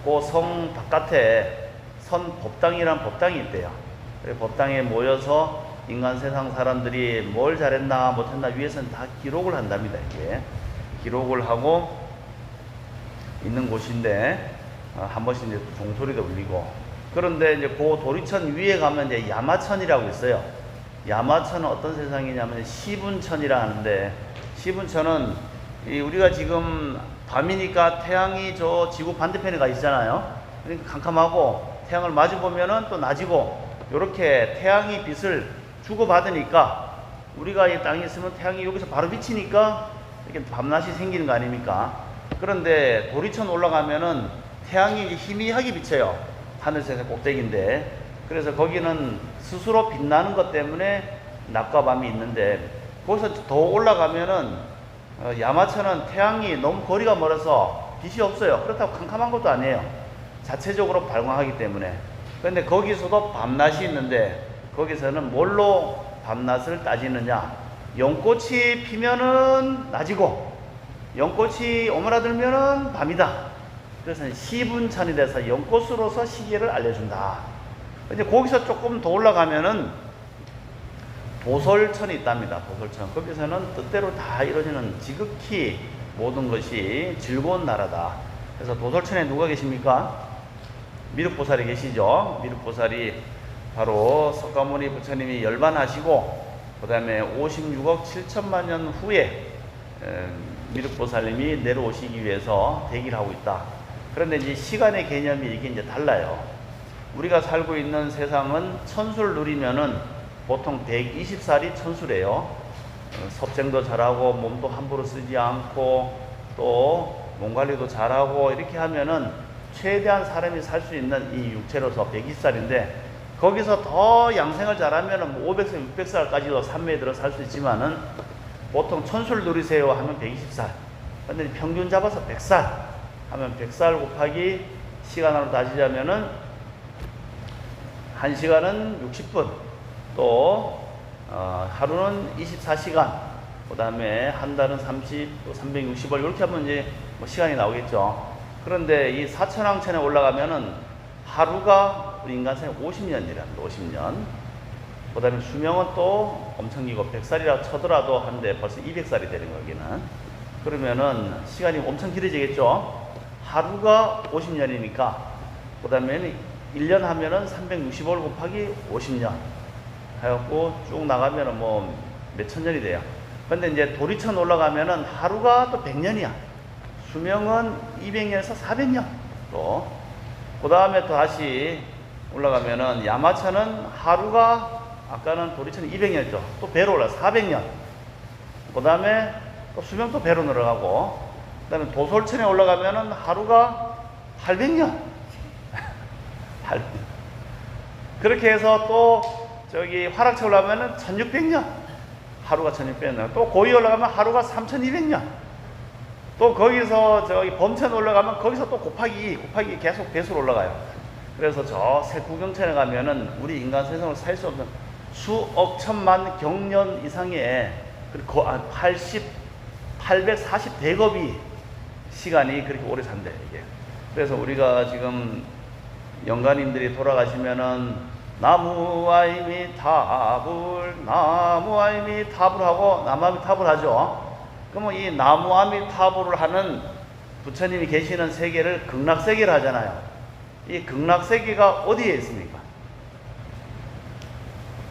그 성 바깥에 선법당이라는 법당이 있대요. 법당에 모여서 인간 세상 사람들이 뭘 잘했나 못했나 위에서는 다 기록을 한답니다. 이게 기록을 하고 있는 곳인데 한 번씩 이제 종소리도 울리고 그런데 이제 그 도리천 위에 가면 이제 야마천이라고 있어요. 야마천은 어떤 세상이냐면 시분천이라 하는데 시분천은 우리가 지금 밤이니까 태양이 저 지구 반대편에 가 있잖아요. 그러니까 캄캄하고 태양을 마주 보면은 또 낮이고 이렇게 태양이 빛을 주고받으니까 우리가 이 땅에 있으면 태양이 여기서 바로 비치니까 이렇게 밤낮이 생기는 거 아닙니까? 그런데 도리천 올라가면은 태양이 희미하게 비쳐요. 하늘색 꼭대기인데 그래서 거기는 스스로 빛나는 것 때문에 낮과 밤이 있는데 거기서 더 올라가면은 야마천은 태양이 너무 거리가 멀어서 빛이 없어요. 그렇다고 캄캄한 것도 아니에요. 자체적으로 발광하기 때문에. 그런데 거기서도 밤낮이 있는데 거기서는 뭘로 밤낮을 따지느냐. 연꽃이 피면은 낮이고 연꽃이 오므라들면은 밤이다. 그래서 시분천이 돼서 연꽃으로서 시계를 알려준다. 이제 거기서 조금 더 올라가면은 도솔천이 있답니다. 도솔천. 거기서는 뜻대로 다 이루어지는 지극히 모든 것이 즐거운 나라다. 그래서 도솔천에 누가 계십니까? 미륵보살이 계시죠. 미륵보살이 바로 석가모니 부처님이 열반하시고 그 다음에 56억 7천만 년 후에 미륵보살님이 내려오시기 위해서 대기를 하고 있다. 그런데 이제 시간의 개념이 이게 이제 달라요. 우리가 살고 있는 세상은 천수를 누리면은 보통 120살이 천수래요. 섭생도 잘하고 몸도 함부로 쓰지 않고 또 몸 관리도 잘하고 이렇게 하면은 최대한 사람이 살 수 있는 이 육체로서 120살인데 거기서 더 양생을 잘하면 뭐 500살, 600살까지도 산매에 들어 살 수 있지만은 보통 천술 누리세요 하면 120살. 근데 평균 잡아서 100살 하면 100살 곱하기 시간으로 따지자면은 1시간은 60분, 또 하루는 24시간, 그 다음에 한 달은 30, 또 360월 이렇게 하면 이제 뭐 시간이 나오겠죠. 그런데 이 사천왕천에 올라가면은 하루가 우리 인간 생애 50년이랍니다. 50년. 그 다음에 수명은 또 엄청 길고 100살이라고 쳐더라도 한데 벌써 200살이 되는 거기는. 그러면은 시간이 엄청 길어지겠죠. 하루가 50년이니까 그 다음에 1년 하면은 365를 곱하기 50년 해갖고 쭉 나가면은 뭐 몇천 년이 돼요. 근데 이제 도리천 올라가면은 하루가 또 100년이야. 수명은 200년에서 400년. 또 그 다음에 또 다시 올라가면은 야마천은 하루가 아까는 도리천이 200년이죠. 또 배로 올라 400년. 그 다음에 또 수명 또 배로 늘어가고, 그 다음에 도솔천에 올라가면은 하루가 800년. 800년. 그렇게 해서 또 저기 화락천 올라가면은 1600년. 하루가 1600년. 또 고위 올라가면 하루가 3200년. 또 거기서 저기 범천 올라가면 거기서 또 곱하기 계속 배수로 올라가요. 그래서 저 색구경천에 가면은 우리 인간 세상을 살 수 없는 수억 천만 경년 이상의 그리고 840대겁이 시간이 그렇게 오래 산대 이게. 그래서 우리가 지금 영가님들이 돌아가시면은 나무아미타불 하고 나무아미타불 하죠. 그러면 이 나무아미타불을 하는 부처님이 계시는 세계를 극락세계를 하잖아요. 이 극락세계가 어디에 있습니까?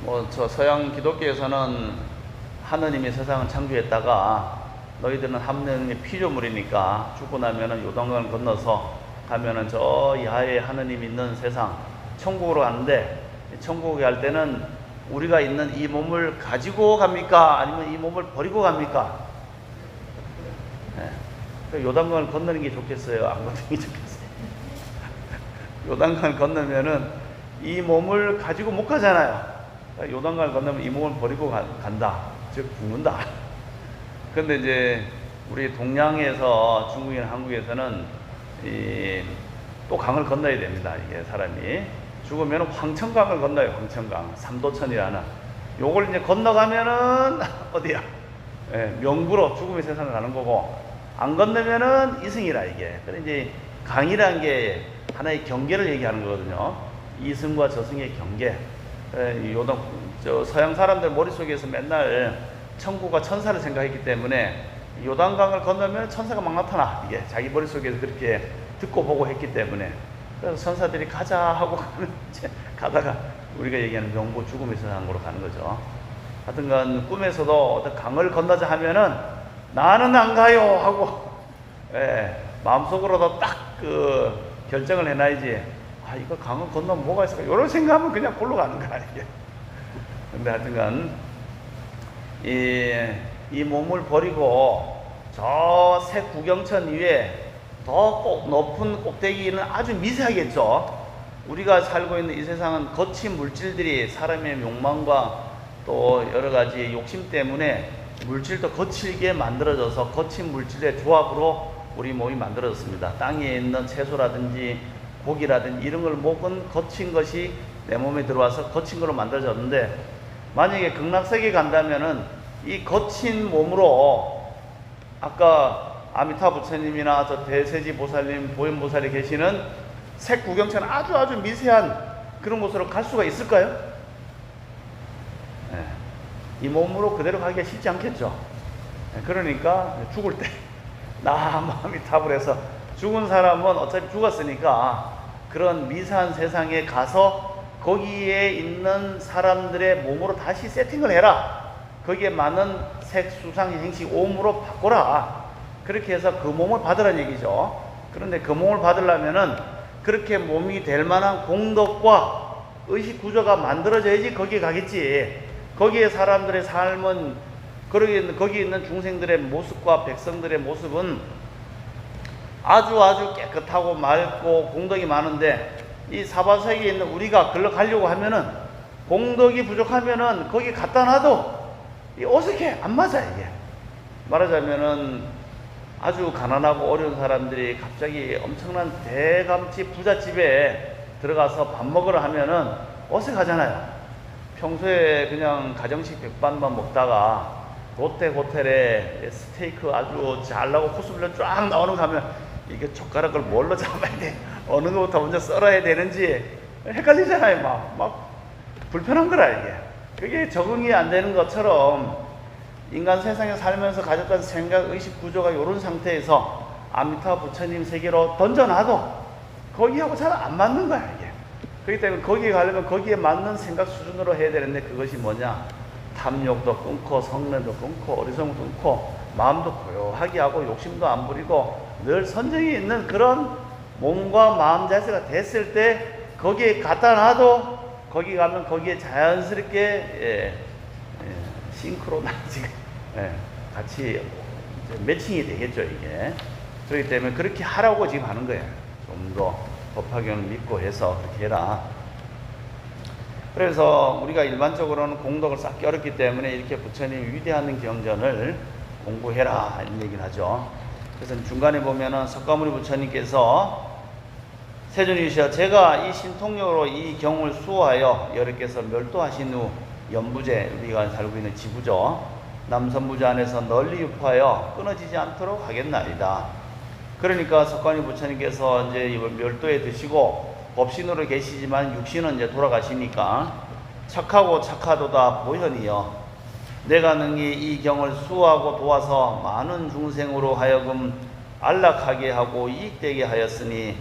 뭐 저 서양 기독교에서는 하느님이 세상을 창조했다가 너희들은 하느님의 피조물이니까 죽고 나면은 요단강을 건너서 가면은 저 야외에 하느님 있는 세상 천국으로 가는데, 천국에 갈 때는 우리가 있는 이 몸을 가지고 갑니까? 아니면 이 몸을 버리고 갑니까? 네. 요단강을 건너는 게 좋겠어요? 안 건너는 게 좋겠어요? 요단강을 건너면은 이 몸을 가지고 못 가잖아요. 요단강을 건너면 이 몸을 버리고 간다. 즉 죽는다. 근데 이제 우리 동양에서 중국이나 한국에서는 또 강을 건너야 됩니다. 이게 사람이 죽으면 황천강을 건너요. 황천강, 삼도천이라는. 요걸 이제 건너가면은 어디야? 예, 명부로 죽음의 세상을 가는 거고, 안 건너면은 이승이라 이게. 근데 이제 강이라는 게 하나의 경계를 얘기하는 거거든요. 이승과 저승의 경계. 저 서양 사람들 머릿속에서 맨날 천국과 천사를 생각했기 때문에 요단강을 건너면 천사가 막 나타나. 이게 자기 머릿속에서 그렇게 듣고 보고 했기 때문에. 그래서 천사들이 가자 하고 가다가 우리가 얘기하는 명부 죽음의 세상으로 가는 거죠. 하여튼간 꿈에서도 어떤 강을 건너자 하면은 나는 안 가요 하고, 예, 마음속으로도 딱 그 결정을 해놔야지. 아, 이거 강을 건너면 뭐가 있을까? 이런 생각하면 그냥 골로 가는 거야, 이게. 근데 하여튼간 이 몸을 버리고 저 색구경천 위에 더 높은 꼭대기는 아주 미세하겠죠. 우리가 살고 있는 이 세상은 거친 물질들이 사람의 욕망과 또 여러 가지 욕심 때문에 물질도 거칠게 만들어져서 거친 물질의 조합으로 우리 몸이 만들어졌습니다. 땅에 있는 채소라든지 고기라든지 이런 걸 먹은 거친 것이 내 몸에 들어와서 거친 걸로 만들어졌는데, 만약에 극락세계 간다면은 이 거친 몸으로 아까 아미타 부처님이나 저 대세지 보살님, 보현보살이 계시는 색구경천 아주 미세한 그런 곳으로 갈 수가 있을까요? 네. 이 몸으로 그대로 가기가 쉽지 않겠죠. 네. 그러니까 죽을 때 아미타불 해서 죽은 사람은 어차피 죽었으니까 그런 미세한 세상에 가서 거기에 있는 사람들의 몸으로 다시 세팅을 해라. 거기에 맞는 색, 수상, 행식, 오음으로 바꿔라. 그렇게 해서 그 몸을 받으라는 얘기죠. 그런데 그 몸을 받으려면은 그렇게 몸이 될 만한 공덕과 의식 구조가 만들어져야지 거기에 가겠지. 거기에 사람들의 삶은, 거기에 있는 중생들의 모습과 백성들의 모습은 아주 깨끗하고 맑고 공덕이 많은데 이 사바세계에 있는 우리가 글러 가려고 하면은 공덕이 부족하면은 거기 갖다 놔도 어색해. 안 맞아 이게. 말하자면은 아주 가난하고 어려운 사람들이 갑자기 엄청난 대감집 부잣집에 들어가서 밥 먹으러 하면은 어색하잖아요. 평소에 그냥 가정식 백반만 먹다가 롯데 호텔에 스테이크 아주 잘 나오고 코스물로 쫙 나오는 거 하면 이게 젓가락을 뭘로 잡아야 돼? 어느 것부터 먼저 썰어야 되는지 헷갈리잖아요. 막 불편한 거라 이게. 그게 적응이 안 되는 것처럼 인간 세상에 살면서 가졌던 생각, 의식 구조가 이런 상태에서 아미타 부처님 세계로 던져놔도 거기하고 잘 안 맞는 거야 이게. 그렇기 때문에 거기에 가려면 거기에 맞는 생각 수준으로 해야 되는데 그것이 뭐냐? 탐욕도 끊고 성냄도 끊고 어리석음도 끊고 마음도 고요하게 하고 욕심도 안 부리고 늘 선정이 있는 그런 몸과 마음 자세가 됐을 때 거기에 갖다 놔도 거기 가면 거기에 자연스럽게 싱크로나이즈 같이 매칭이 되겠죠 이게. 그렇기 때문에 그렇게 하라고 지금 하는 거예요. 좀 더 법화경을 믿고 해서 그렇게 해라. 그래서 우리가 일반적으로는 공덕을 쌓기 어렵기 때문에 이렇게 부처님 위대한 경전을 공부해라 이런 얘기를 하죠. 그래서 중간에 보면은 석가모니 부처님께서 세존이시여 제가 이 신통력으로 이 경을 수호하여 여러께서 멸도하신 후 연부제 우리가 살고 있는 지부죠. 남선부제 안에서 널리 유포하여 끊어지지 않도록 하겠나이다. 그러니까 석가모니 부처님께서 이제 멸도에 드시고 법신으로 계시지만 육신은 이제 돌아가시니까 착하고 착하도다 보현이여 내가 능히 이 경을 수호하고 도와서 많은 중생으로 하여금 안락하게 하고 이익되게 하였으니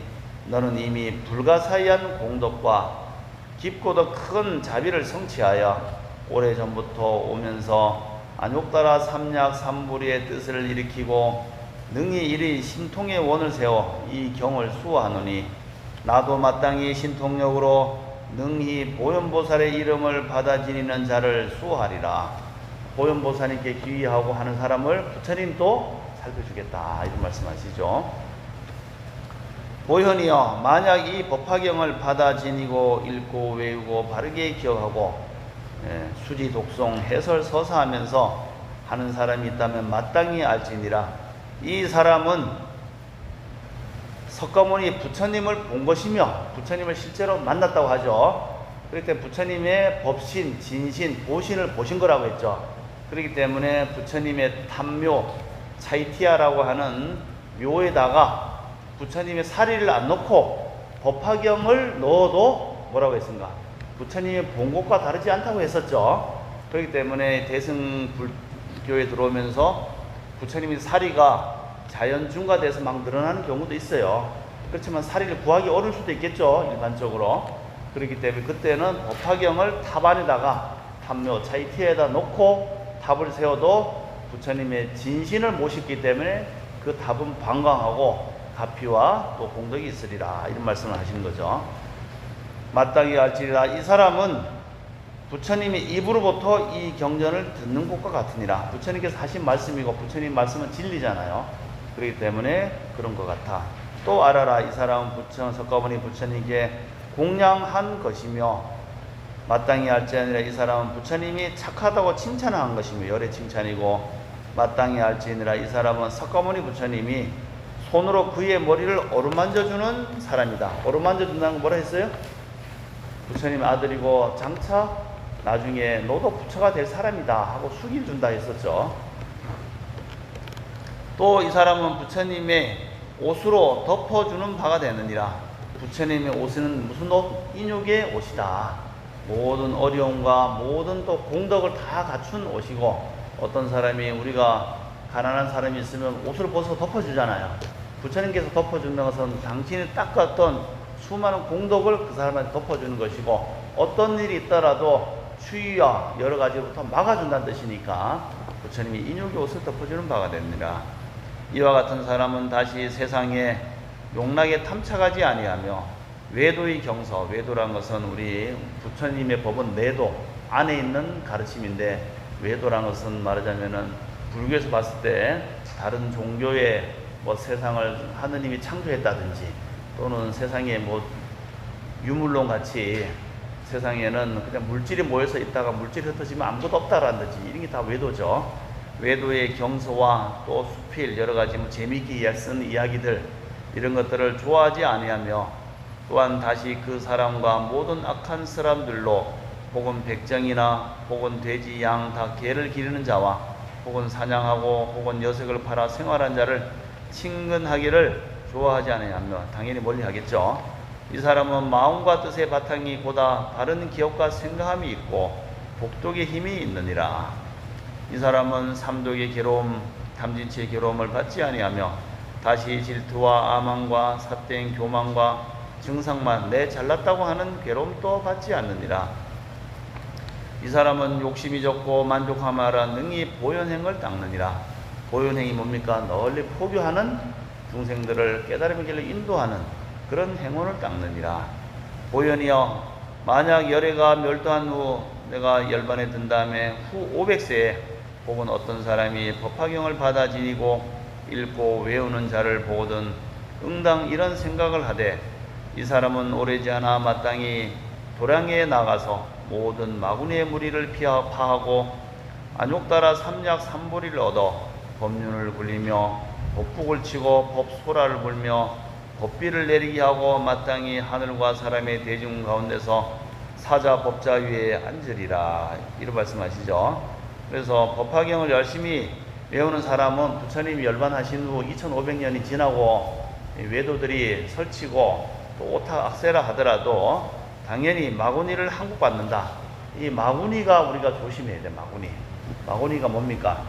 너는 이미 불가사의한 공덕과 깊고도 큰 자비를 성취하여 오래전부터 오면서 안욕따라 삼약 삼불이의 뜻을 일으키고 능히 이리 신통의 원을 세워 이 경을 수호하노니 나도 마땅히 신통력으로 능히 보현보살의 이름을 받아 지니는 자를 수호하리라. 보현보살님께 귀의하고 하는 사람을 부처님도 살펴주겠다 이런 말씀하시죠. 보현이여 만약 이 법화경을 받아 지니고 읽고 외우고 바르게 기억하고 수지 독송 해설 서사하면서 하는 사람이 있다면 마땅히 알지니라. 이 사람은 석가모니 부처님을 본 것이며 부처님을 실제로 만났다고 하죠. 그렇기 때문에 부처님의 법신, 진신, 보신을 보신 거라고 했죠. 그렇기 때문에 부처님의 탐묘, 차이티아라고 하는 묘에다가 부처님의 사리를 안 넣고 법화경을 넣어도 뭐라고 했습니까? 부처님이 본 것과 다르지 않다고 했었죠. 그렇기 때문에 대승불교에 들어오면서 부처님의 사리가 자연 중과돼서 막 늘어나는 경우도 있어요. 그렇지만 사리를 구하기 어려울 수도 있겠죠 일반적으로. 그렇기 때문에 그때는 법화경을 탑 안에다가 탑묘 차이티에다 놓고 탑을 세워도 부처님의 진신을 모셨기 때문에 그 탑은 방광하고 가피와 또 공덕이 있으리라 이런 말씀을 하시는 거죠. 마땅히 알지리라. 이 사람은 부처님이 입으로부터 이 경전을 듣는 것과 같으니라. 부처님께서 하신 말씀이고 부처님 말씀은 진리잖아요. 그렇기 때문에 그런 것 같아. 또 알아라. 이 사람은 석가모니 부처님께 공양한 것이며 마땅히 알지니라. 이 사람은 부처님이 착하다고 칭찬한 것이며 열의 칭찬이고 마땅히 알지니라. 이 사람은 석가모니 부처님이 손으로 그의 머리를 어루만져주는 사람이다. 어루만져준다는 건 뭐라 했어요? 부처님 아들이고 장차 나중에 너도 부처가 될 사람이다 하고 숙일 준다 했었죠. 또 이 사람은 부처님의 옷으로 덮어주는 바가 되느니라. 부처님의 옷은 무슨 옷? 인육의 옷이다. 모든 어려움과 모든 또 공덕을 다 갖춘 옷이고 어떤 사람이 우리가 가난한 사람이 있으면 옷을 벗어 덮어주잖아요. 부처님께서 덮어주는 것은 당신이 닦았던 수많은 공덕을 그 사람한테 덮어주는 것이고 어떤 일이 있더라도 추위와 여러 가지부터 막아준다는 뜻이니까 부처님이 인육의 옷을 덮어주는 바가 됩니다. 이와 같은 사람은 다시 세상에 용락에 탐착하지 아니하며 외도의 경서, 외도란 것은 우리 부처님의 법은 내도 안에 있는 가르침인데 외도란 것은 말하자면은 불교에서 봤을 때 다른 종교의 뭐 세상을 하느님이 창조했다든지 또는 세상에 뭐 유물론 같이 세상에는 그냥 물질이 모여서 있다가 물질이 흩어지면 아무것도 없다라든지 이런 게 다 외도죠. 외도의 경서와 또 수필 여러 가지 뭐 재미있게 쓴 이야기들 이런 것들을 좋아하지 아니하며 또한 다시 그 사람과 모든 악한 사람들로 혹은 백정이나 혹은 돼지 양 다 개를 기르는 자와 혹은 사냥하고 혹은 여색을 팔아 생활한 자를 친근하기를 좋아하지 아니하며 당연히 멀리하겠죠. 이 사람은 마음과 뜻의 바탕이 보다 바른 기억과 생각함이 있고 복독의 힘이 있느니라. 이 사람은 삼독의 괴로움 탐진치의 괴로움을 받지 아니하며 다시 질투와 아망과 삿된 교만과 증상만 내 잘났다고 하는 괴로움도 받지 않느니라. 이 사람은 욕심이 적고 만족하마라 능히 보현행을 닦느니라. 보현행이 뭡니까? 널리 포교하는 중생들을 깨달음의 길로 인도하는 그런 행운을 닦느니라. 보현이여, 만약 열애가 멸도한 후 내가 열반에 든 다음에 후 500세에 혹은 어떤 사람이 법화경을 받아 지니고 읽고 외우는 자를 보거든 응당 이런 생각을 하되 이 사람은 오래지 않아 마땅히 도량에 나가서 모든 마구니의 무리를 파하고 안욕따라 삼약 삼보리를 얻어 법륜을 굴리며 법북을 치고 법소라를 불며 법비를 내리게 하고 마땅히 하늘과 사람의 대중 가운데서 사자 법자 위에 앉으리라. 이런 말씀하시죠. 그래서 법화경을 열심히 외우는 사람은 부처님이 열반하신 후 2500년이 지나고 외도들이 설치고 또 오타 악세라 하더라도 당연히 마구니를 항복받는다. 이 마구니가 우리가 조심해야 돼. 마구니가 뭡니까?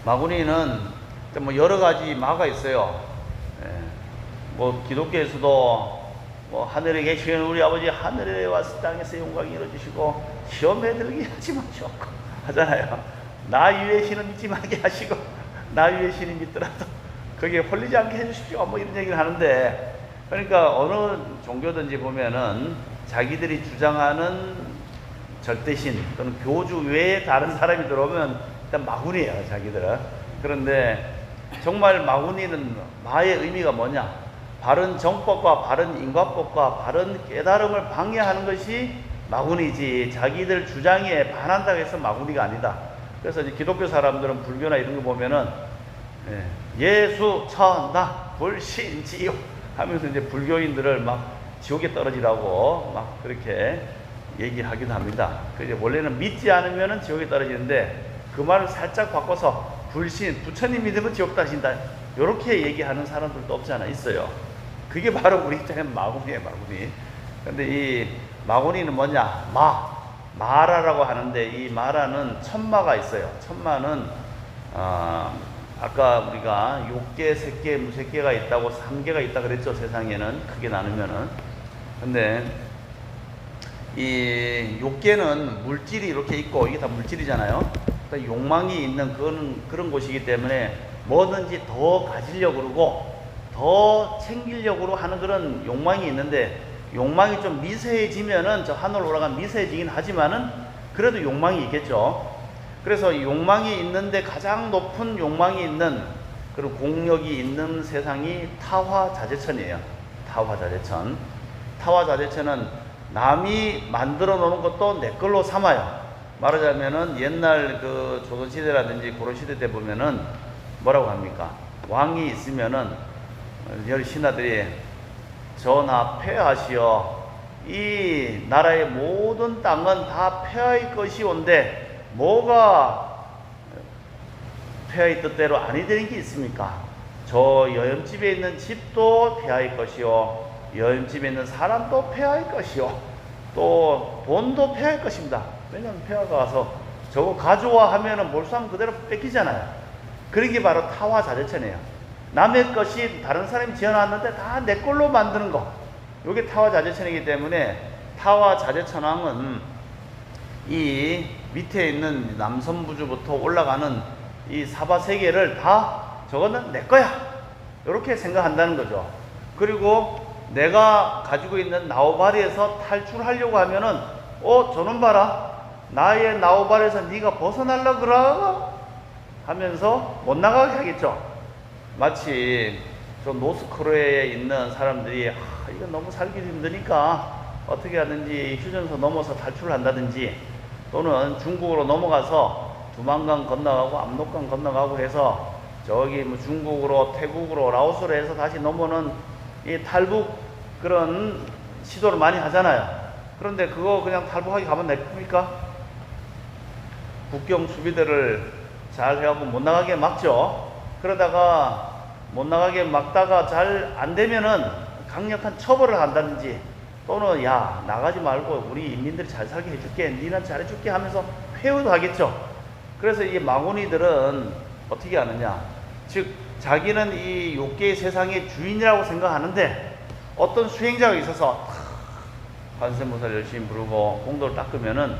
마구니는 뭐 여러 가지 마가 있어요. 뭐 기독교에서도 뭐 하늘에 계시는 우리 아버지 하늘에 와서 땅에서 영광이 이루어주시고 시험에 들게 하지 마시옵고 하잖아요. 나 위에 신은 믿지 말게 하시고 나 위에 신이 믿더라도 거기에 홀리지 않게 해주십시오. 뭐 이런 얘기를 하는데, 그러니까 어느 종교든지 보면은 자기들이 주장하는 절대신 또는 교주 외에 다른 사람이 들어오면 일단 마구니예요, 자기들은. 그런데 정말 마구니는 마의 의미가 뭐냐? 바른 정법과 바른 인과법과 바른 깨달음을 방해하는 것이 마구니지 자기들 주장에 반한다고 해서 마구니가 아니다. 그래서 이제 기독교 사람들은 불교나 이런 거 보면은 예수 천당 불신지요 하면서 이제 불교인들을 막 지옥에 떨어지라고 막 그렇게 얘기하기도 합니다. 그게 원래는 믿지 않으면은 지옥에 떨어지는데 그 말을 살짝 바꿔서 불신, 부처님 믿으면 지옥 가신다. 이렇게 얘기하는 사람들도 없지 않아 있어요. 그게 바로 우리 입장에는 마구니예요, 마구니. 근데 이 마구니는 뭐냐? 마라라고 하는데 이 마라는 천마가 있어요. 천마는 아까 우리가 욕계, 색계, 무색계가 있다고 3계가 있다 그랬죠. 세상에는 크게 나누면은. 근데 이 욕계는 물질이 이렇게 있고 이게 다 물질이잖아요. 그러니까 욕망이 있는 그런 곳이기 때문에 뭐든지 더 가지려고 그러고 더 챙기려고 하는 그런 욕망이 있는데, 욕망이 좀 미세해지면은 저 하늘 올라가면 미세해지긴 하지만은 그래도 욕망이 있겠죠. 그래서 욕망이 있는데 가장 높은 욕망이 있는 그런 공력이 있는 세상이 타화자재천이에요. 타화자재천. 타화자재천은 남이 만들어 놓은 것도 내 걸로 삼아요. 말하자면은 옛날 그 조선시대라든지 고려시대 때 보면은 뭐라고 합니까? 왕이 있으면은 열 신하들이 전하 폐하시어 이 나라의 모든 땅은 다 폐하의 것이온데 뭐가 폐하의 뜻대로 아니 되는 게 있습니까? 저 여염집에 있는 집도 폐하의 것이요, 여염집에 있는 사람도 폐하의 것이요, 또 돈도 폐하의 것입니다. 왜냐하면 폐하가 와서 저거 가져와 하면은 몰수하면 그대로 뺏기잖아요. 그런 게 바로 타화자재천이에요. 남의 것이 다른 사람이 지어놨는데 다 내 걸로 만드는 거. 이게 타화자재천이기 때문에 타화자재천왕은 이 밑에 있는 남선부주부터 올라가는 이 사바세계를 다 저거는 내 거야. 이렇게 생각한다는 거죠. 그리고 내가 가지고 있는 나우바리에서 탈출하려고 하면은 저놈 봐라. 나의 나우바리에서 네가 벗어나려고 그러 하면서 못 나가게 하겠죠. 마치 저 노스코리아에 있는 사람들이 이거 너무 살기 힘드니까 어떻게 하든지 휴전선 넘어서 탈출을 한다든지 또는 중국으로 넘어가서 두만강 건너가고 압록강 건너가고 해서 저기 뭐 중국으로 태국으로 라오스로 해서 다시 넘어오는 이 탈북 그런 시도를 많이 하잖아요. 그런데 그거 그냥 탈북하게 가면 됩니까? 국경 수비대를 잘 해갖고 못 나가게 막죠. 그러다가 못 나가게 막다가 잘 안 되면은 강력한 처벌을 한다든지 또는 야 나가지 말고 우리 인민들이 잘 살게 해줄게 니는 잘해줄게 하면서 회유도 하겠죠. 그래서 이 마구니들은 어떻게 하느냐, 즉 자기는 이 욕계의 세상의 주인이라고 생각하는데 어떤 수행자가 있어서 관세음보살 열심히 부르고 공도를 닦으면은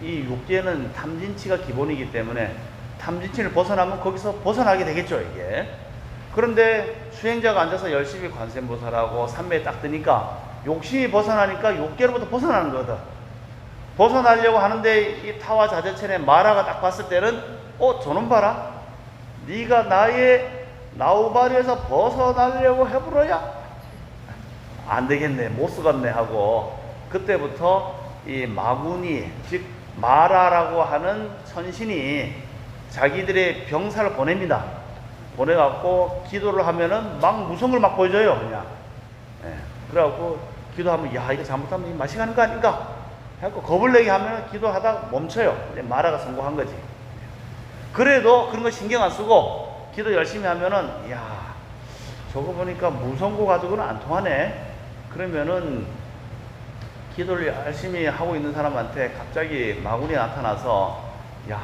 이 욕계는 탐진치가 기본이기 때문에 탐진치를 벗어나면 거기서 벗어나게 되겠죠 이게. 그런데 수행자가 앉아서 열심히 관세음보살하고 삼매에 딱 드니까 욕심이 벗어나니까 욕계로부터 벗어나는 거거든. 벗어나려고 하는데 이 타와 자제천의 마라가 딱 봤을 때는 저놈 봐라, 네가 나의 나우바리에서 벗어나려고 해보러야 안 되겠네, 못 쓰겠네 하고 그때부터 이 마구니 즉 마라라고 하는 천신이 자기들의 병사를 보냅니다. 보내갖고 기도를 하면은 막 무서운 걸 막 보여줘요 그냥. 그래갖고 기도하면 야 이거 잘못하면 맛이 가는 거 아닌가 해갖고 겁을 내게 하면 기도하다 멈춰요. 이제 마라가 성공한 거지. 그래도 그런 거 신경 안 쓰고 기도 열심히 하면은 야 저거 보니까 무성고 가지고는 안 통하네. 그러면은 기도를 열심히 하고 있는 사람한테 갑자기 마군이 나타나서 야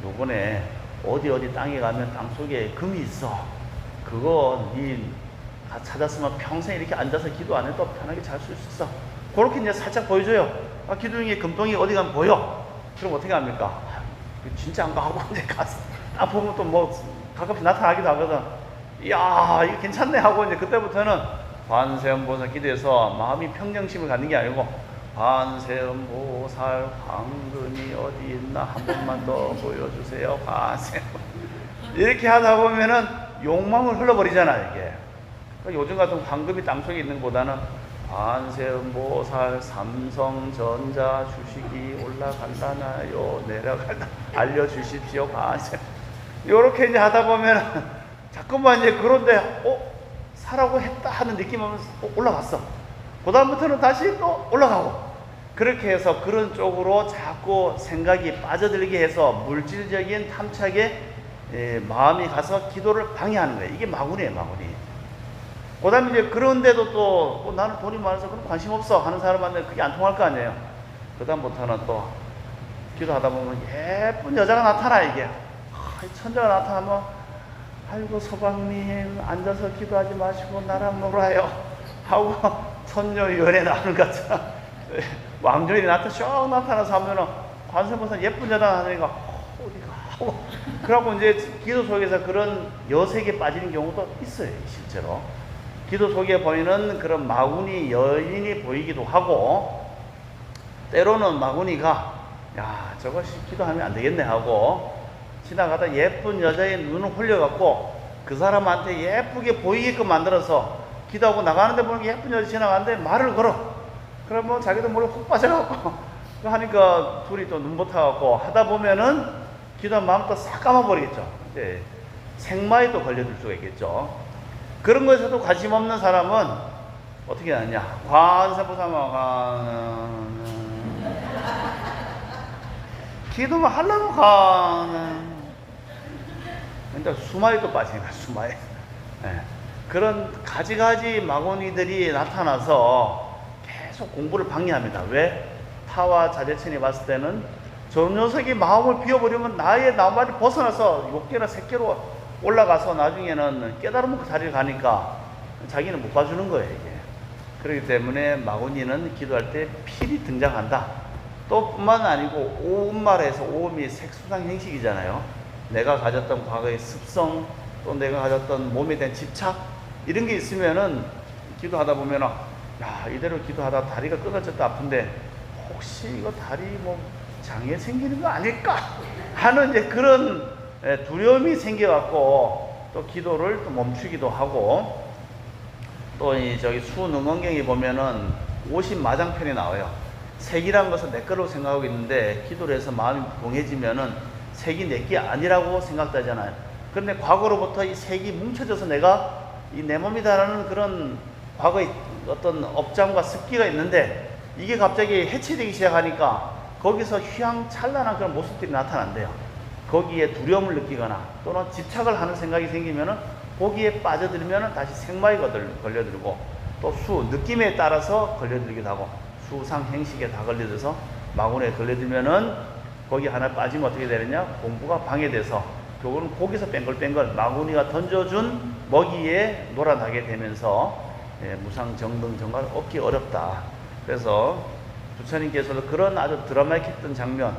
요번에 어디 땅에 가면 땅 속에 금이 있어, 그거 니 찾았으면 평생 이렇게 앉아서 기도 안 해도 편하게 잘 수 있어. 그렇게 이제 살짝 보여줘요. 기도 중에 금덩이 어디 가면 보여. 그럼 어떻게 합니까? 진짜 안 가고 이제 가서 딱 보면 또 뭐 가끔씩 나타나기도 하거든. 이야 이거 괜찮네 하고 이제 그때부터는 관세음보살 기도해서 마음이 평정심을 갖는 게 아니고 관세음보살 황금이 어디 있나 한 번만 더 보여주세요 관세음 이렇게 하다 보면은 욕망을 흘러버리잖아 이게. 그러니까 요즘 같은 황금이 땅속에 있는 것보다는 관세음보살 삼성전자 주식이 올라간다나요 내려간다 알려주십시오 관세. 요렇게 이제 하다 보면 자꾸만 이제 그런데 사라고 했다 하는 느낌 오면서 올라갔어. 그 다음부터는 다시 또 올라가고 그렇게 해서 그런 쪽으로 자꾸 생각이 빠져들게 해서 물질적인 탐착에 마음이 가서 기도를 방해하는 거예요. 이게 마구니예요 마구니. 그 다음에 이제 그런데도 또 나는 돈이 많아서 그런 관심 없어 하는 사람한테 그게 안 통할 거 아니에요. 그 다음부터는 또 기도하다 보면 예쁜 여자가 나타나 이게. 천자가 나타나면 아이고 서방님 앉아서 기도하지 마시고 나랑 놀아요 하고 선녀 연애 나오는 것 같아. 왕조인이 쭉 나타나서 하면은 관세음보살 예쁜 여자 하니까 어디가 하고 그러고 이제 기도 속에서 그런 여색에 빠지는 경우도 있어요 실제로. 기도 속에 보이는 그런 마구니 여인이 보이기도 하고 때로는 마구니가 야 저것이 기도하면 안 되겠네 하고 지나가다 예쁜 여자의 눈을 홀려갖고 그 사람한테 예쁘게 보이게끔 만들어서 기도하고 나가는데 보니까 예쁜 여자 지나가는데 말을 걸어. 그러면 자기도 몰래 훅 빠져갖고 하니까 둘이 또 눈부타갖고 하다 보면은 기도한 마음도 싹 감아버리겠죠. 이제 생마에 또 걸려들 수가 있겠죠. 그런 것에서도 관심 없는 사람은 어떻게 하느냐. 관세음보살만 기도만 하려고 가는 근데 수마에 또 빠지니까 수마에. 그런 가지가지 마구니들이 나타나서 계속 공부를 방해합니다. 왜? 타와 자제천이 봤을 때는 저 녀석이 마음을 비워버리면 나의 나발이 벗어나서 욕계나 색계로 올라가서 나중에는 깨달음 그 자리를 가니까 자기는 못 봐주는 거예요 이게. 그렇기 때문에 마구니는 기도할 때 필히 등장한다. 또 뿐만 아니고 오음말에서 오음이 색수상 형식이잖아요. 내가 가졌던 과거의 습성 또 내가 가졌던 몸에 대한 집착 이런 게 있으면은 기도하다 보면은 야 이대로 기도하다 다리가 끊어졌다 아픈데 혹시 이거 다리 뭐 장애 생기는 거 아닐까 하는 이제 그런 두려움이 생겨갖고 또 기도를 또 멈추기도 하고, 또 이 저기 수능원경에 보면은 오십마장편이 나와요. 색이란 것은 내 거라고 생각하고 있는데 기도를 해서 마음이 공해지면은 색이 내 게 아니라고 생각되잖아요. 그런데 과거로부터 이 색이 뭉쳐져서 내가 이 내 몸이다라는 그런 과거의 어떤 업장과 습기가 있는데 이게 갑자기 해체되기 시작하니까 거기서 휘황찬란한 그런 모습들이 나타난대요. 거기에 두려움을 느끼거나 또는 집착을 하는 생각이 생기면은 거기에 빠져들면은 다시 생마에 걸려들고, 또 느낌에 따라서 걸려들기도 하고, 수상 행식에 다 걸려들어서 마구니에 걸려들면은 거기 하나 빠지면 어떻게 되느냐? 공부가 방해돼서 결국은 거기서 뱅글뱅글 마구니가 던져준 먹이에 놀아나게 되면서 무상정등정갈 얻기 어렵다. 그래서 부처님께서도 그런 아주 드라마틱했던 장면,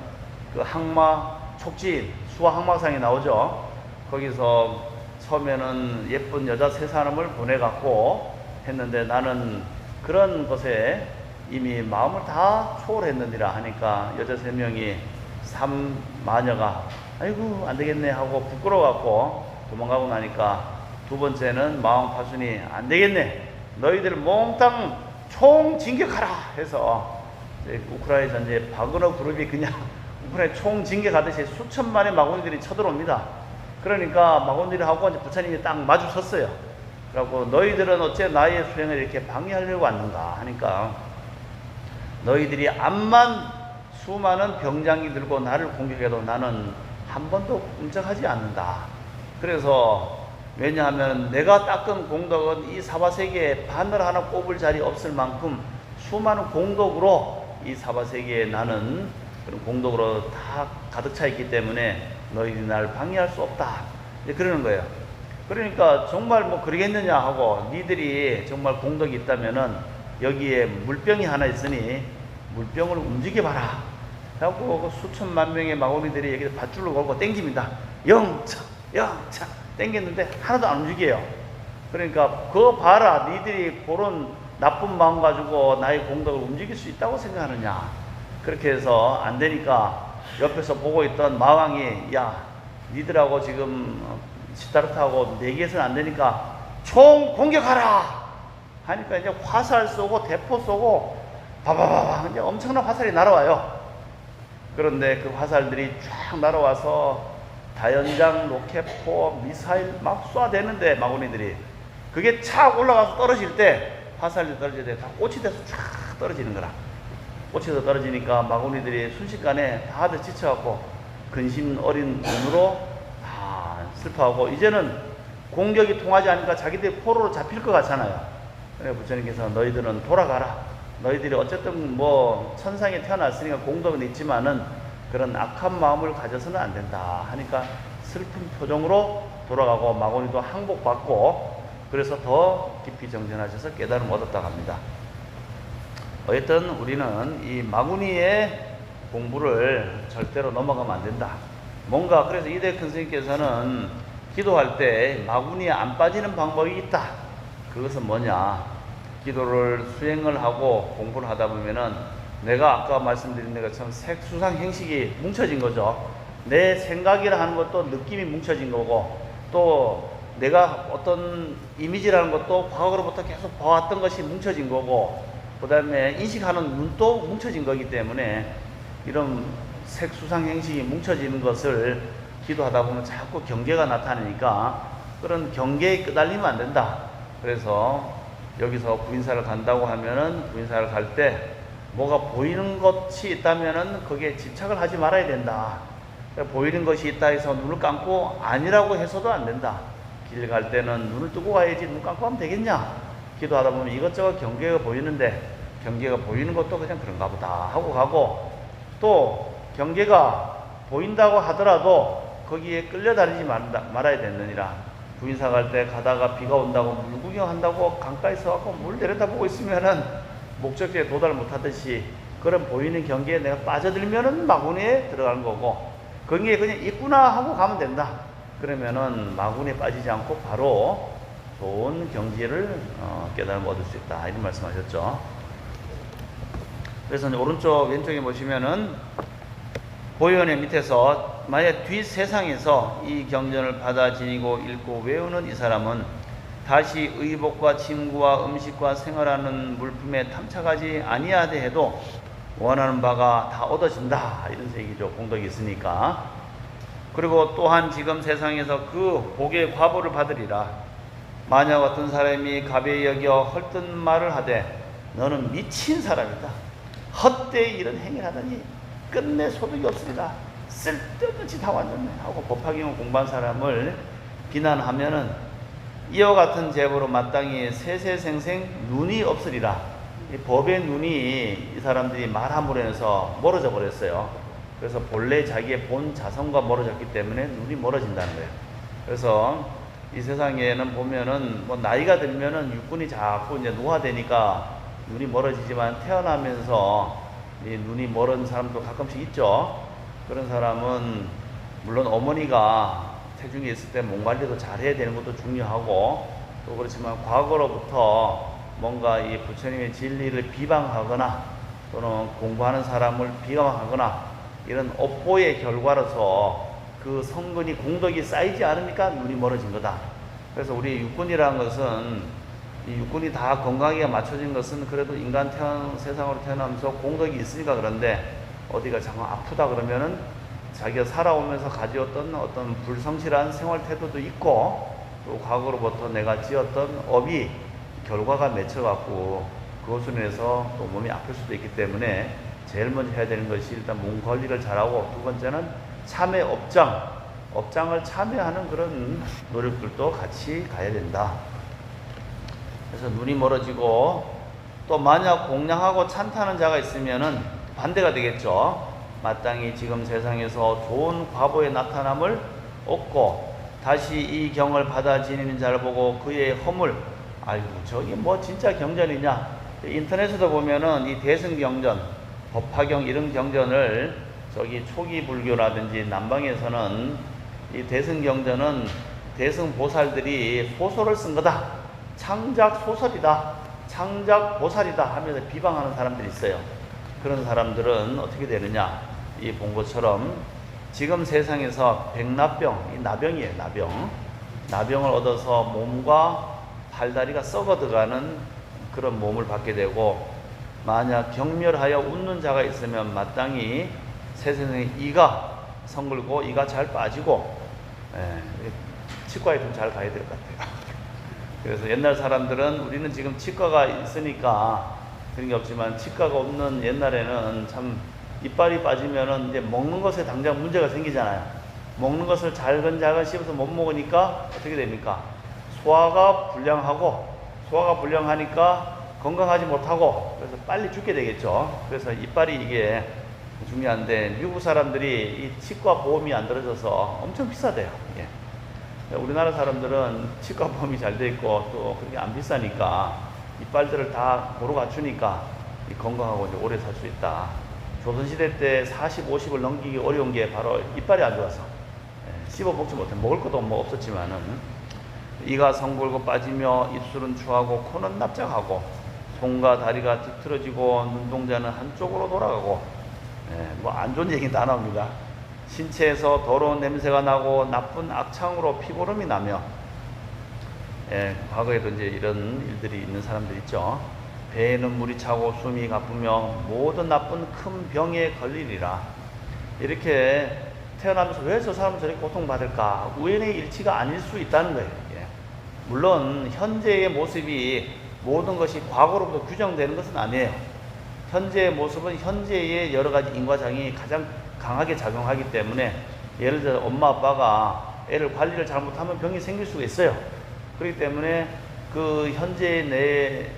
그 항마 촉진 수화 항마상에 나오죠. 거기서 처음에는 예쁜 여자 세 사람을 보내갖고 했는데 나는 그런 것에 이미 마음을 다 초월했느니라 하니까 여자 세 명이 삼마녀가 아이고 안 되겠네 하고 부끄러워갖고 도망가고 나니까 두 번째는 마음 파순이 안 되겠네, 너희들 몽땅 총 진격하라 해서 우크라이나 전쟁에 바그너 그룹이 그냥 우크라이나 총 진격하듯이 수천만의 마구니들이 쳐들어옵니다. 그러니까 마구니들하고 이제 부처님이 딱 마주 섰어요. 그래갖고 너희들은 어째 나의 수행을 이렇게 방해하려고 왔는가 하니까, 너희들이 암만 수많은 병장이 들고 나를 공격해도 나는 한 번도 끔찍하지 않는다. 그래서 왜냐하면 내가 닦은 공덕은 이 사바세계에 바늘 하나 꼽을 자리 없을 만큼 수많은 공덕으로 이 사바세계에 나는 그런 공덕으로 다 가득 차 있기 때문에 너희들이 날 방해할 수 없다. 이제 그러는 거예요. 그러니까 정말 뭐 그러겠느냐 하고, 니들이 정말 공덕이 있다면은 여기에 물병이 하나 있으니 물병을 움직여봐라. 그래갖고 그 수천만 명의 마구니들이 여기서 밧줄로 걸고 땡깁니다. 영차 영차 땡겼는데 하나도 안 움직여요. 그러니까 그거 봐라, 니들이 그런 나쁜 마음 가지고 나의 공덕을 움직일 수 있다고 생각하느냐. 그렇게 해서 안 되니까 옆에서 보고 있던 마왕이, 야 니들하고 지금 시타르타하고 내기해서는 안 되니까 총 공격하라 하니까 이제 화살 쏘고 대포 쏘고 바바바바 이제 엄청난 화살이 날아와요. 그런데 그 화살들이 쫙 날아와서 다연장, 로켓포, 미사일 막 쏴대는데 마구니들이 그게 착 올라가서 떨어질 때, 화살이 떨어질 때 다 꽃이 돼서 쫙 떨어지는 거라. 꽃에서 떨어지니까 마구니들이 순식간에 다들 지쳐갖고 근심 어린 눈으로 다 슬퍼하고, 이제는 공격이 통하지 않으니까 자기들이 포로로 잡힐 것 같잖아요. 그래서 부처님께서 너희들은 돌아가라. 너희들이 어쨌든 뭐 천상에 태어났으니까 공덕은 있지만은 그런 악한 마음을 가져서는 안 된다 하니까 슬픈 표정으로 돌아가고, 마구니도 항복받고, 그래서 더 깊이 정진하셔서 깨달음을 얻었다고 합니다. 어쨌든 우리는 이 마구니의 공부를 절대로 넘어가면 안 된다. 뭔가 그래서 이대 큰 스님께서는 기도할 때 마구니에 안 빠지는 방법이 있다. 그것은 뭐냐? 기도를 수행을 하고 공부를 하다 보면은 내가 아까 말씀드린 것처럼 색수상 행식이 뭉쳐진 거죠. 내 생각이라 하는 것도 느낌이 뭉쳐진 거고, 또 내가 어떤 이미지라는 것도 과거로부터 계속 봐왔던 것이 뭉쳐진 거고, 그 다음에 인식하는 눈도 뭉쳐진 거기 때문에 이런 색수상 행식이 뭉쳐지는 것을 기도하다 보면 자꾸 경계가 나타나니까 그런 경계에 끄달리면 안 된다. 그래서 여기서 구인사를 간다고 하면은 구인사를 갈 때 뭐가 보이는 것이 있다면은 거기에 집착을 하지 말아야 된다. 보이는 것이 있다 해서 눈을 감고 아니라고 해서도 안 된다. 길 갈 때는 눈을 뜨고 가야지 눈 감고 하면 되겠냐. 기도하다 보면 이것저것 경계가 보이는데 경계가 보이는 것도 그냥 그런가 보다 하고 가고, 또 경계가 보인다고 하더라도 거기에 끌려다니지 말아야 되느니라. 구인사 갈 때 가다가 비가 온다고 물 구경한다고 강가에 서갖고 물 내려다보고 있으면은 목적지에 도달 못하듯이 그런 보이는 경계에 내가 빠져들면은 마구니에 들어가는 거고, 거기에 그냥 있구나 하고 가면 된다. 그러면은 마구니에 빠지지 않고 바로 좋은 경지를 깨달음을 얻을 수 있다. 이런 말씀하셨죠. 그래서 오른쪽 왼쪽에 보시면은 보현의 밑에서 만약 뒷세상에서 이 경전을 받아 지니고 읽고 외우는 이 사람은 다시 의복과 침구와 음식과 생활하는 물품에 탐착하지 아니하되 해도 원하는 바가 다 얻어진다, 이런 얘기죠. 공덕이 있으니까. 그리고 또한 지금 세상에서 그 복의 과보를 받으리라. 만약 어떤 사람이 가벼이 여겨 헐뜬 말을 하되 너는 미친 사람이다, 헛되이 이런 행위를 하더니 끝내 소득이 없으리라, 쓸데없는 짓 하고 앉았네 하고 법화경을 공부한 사람을 비난하면은 이와 같은 제보로 마땅히 세세생생 눈이 없으리라. 이 법의 눈이 이 사람들이 말함으로 인해서 멀어져 버렸어요. 그래서 본래 자기의 본 자성과 멀어졌기 때문에 눈이 멀어진다는 거예요. 그래서 이 세상에는 보면은 뭐 나이가 들면은 육군이 자꾸 이제 노화되니까 눈이 멀어지지만 태어나면서 이 눈이 멀은 사람도 가끔씩 있죠. 그런 사람은 물론 어머니가 태중에 있을 때 몸 관리도 잘 해야 되는 것도 중요하고, 또 그렇지만 과거로부터 뭔가 이 부처님의 진리를 비방하거나 또는 공부하는 사람을 비방하거나 이런 업보의 결과로서 그 성근이 공덕이 쌓이지 않으니까 눈이 멀어진 거다. 그래서 우리 육군이라는 것은, 이 육군이 다 건강하게 맞춰진 것은 그래도 인간 세상으로 태어나면서 공덕이 있으니까 그런데, 어디가 잠깐 아프다 그러면은 자기가 살아오면서 가지었던 어떤 불성실한 생활 태도도 있고, 또 과거로부터 내가 지었던 업이 결과가 맺혀갖고 그것으로 인해서 또 몸이 아플 수도 있기 때문에 제일 먼저 해야 되는 것이 일단 몸 관리를 잘하고, 두 번째는 참회 업장을 참여하는 그런 노력들도 같이 가야 된다. 그래서 눈이 멀어지고, 또 만약 공양하고 찬탄하는 자가 있으면은 반대가 되겠죠. 마땅히 지금 세상에서 좋은 과보의 나타남을 얻고 다시 이 경을 받아 지니는 자를 보고 그의 허물, 아이고 저게 뭐 진짜 경전이냐. 인터넷에도 보면은 이 대승경전, 법화경 이런 경전을 저기 초기 불교라든지 남방에서는 이 대승경전은 대승보살들이 소설을 쓴 거다, 창작 소설이다, 창작 보살이다 하면서 비방하는 사람들이 있어요. 그런 사람들은 어떻게 되느냐, 이 본 것처럼 지금 세상에서 백나병, 이 나병이에요. 나병을 얻어서 몸과 팔다리가 썩어 들어가는 그런 몸을 받게 되고, 만약 경멸하여 웃는 자가 있으면 마땅히 세상에 이가 성글고 이가 잘 빠지고, 치과에 좀 잘 가야 될 것 같아요. 그래서 옛날 사람들은, 우리는 지금 치과가 있으니까 그런 게 없지만 치과가 없는 옛날에는 참 이빨이 빠지면은 이제 먹는 것에 당장 문제가 생기잖아요. 먹는 것을 잘근 씹어서 못 먹으니까 어떻게 됩니까? 소화가 불량하니까 건강하지 못하고, 그래서 빨리 죽게 되겠죠. 그래서 이빨이 이게 중요한데, 미국 사람들이 이 치과 보험이 안 들어져서 엄청 비싸대요. 이게. 우리나라 사람들은 치과 보험이 잘 돼 있고 또 그게 안 비싸니까 이빨들을 다 고루 갖추니까 건강하고 이제 오래 살 수 있다. 조선시대 때 40, 50을 넘기기 어려운 게 바로 이빨이 안 좋아서, 씹어 먹지 못해. 먹을 것도 뭐 없었지만은, 이가 성골고 빠지며 입술은 추하고 코는 납작하고 손과 다리가 뒤틀어지고 눈동자는 한쪽으로 돌아가고, 뭐 안 좋은 얘기 다 나옵니다. 신체에서 더러운 냄새가 나고 나쁜 악창으로 피고름이 나며, 과거에도 이제 이런 일들이 있는 사람들 있죠. 배에는 물이 차고 숨이 가쁘며 모든 나쁜 큰 병에 걸리리라. 이렇게 태어나면서 왜 저 사람은 저렇게 고통받을까? 우연의 일치가 아닐 수 있다는 거예요. 물론 현재의 모습이 모든 것이 과거로부터 규정되는 것은 아니에요. 현재의 모습은 현재의 여러 가지 인과장이 가장 강하게 작용하기 때문에, 예를 들어 엄마 아빠가 애를 관리를 잘못하면 병이 생길 수가 있어요. 그렇기 때문에 그 현재의 내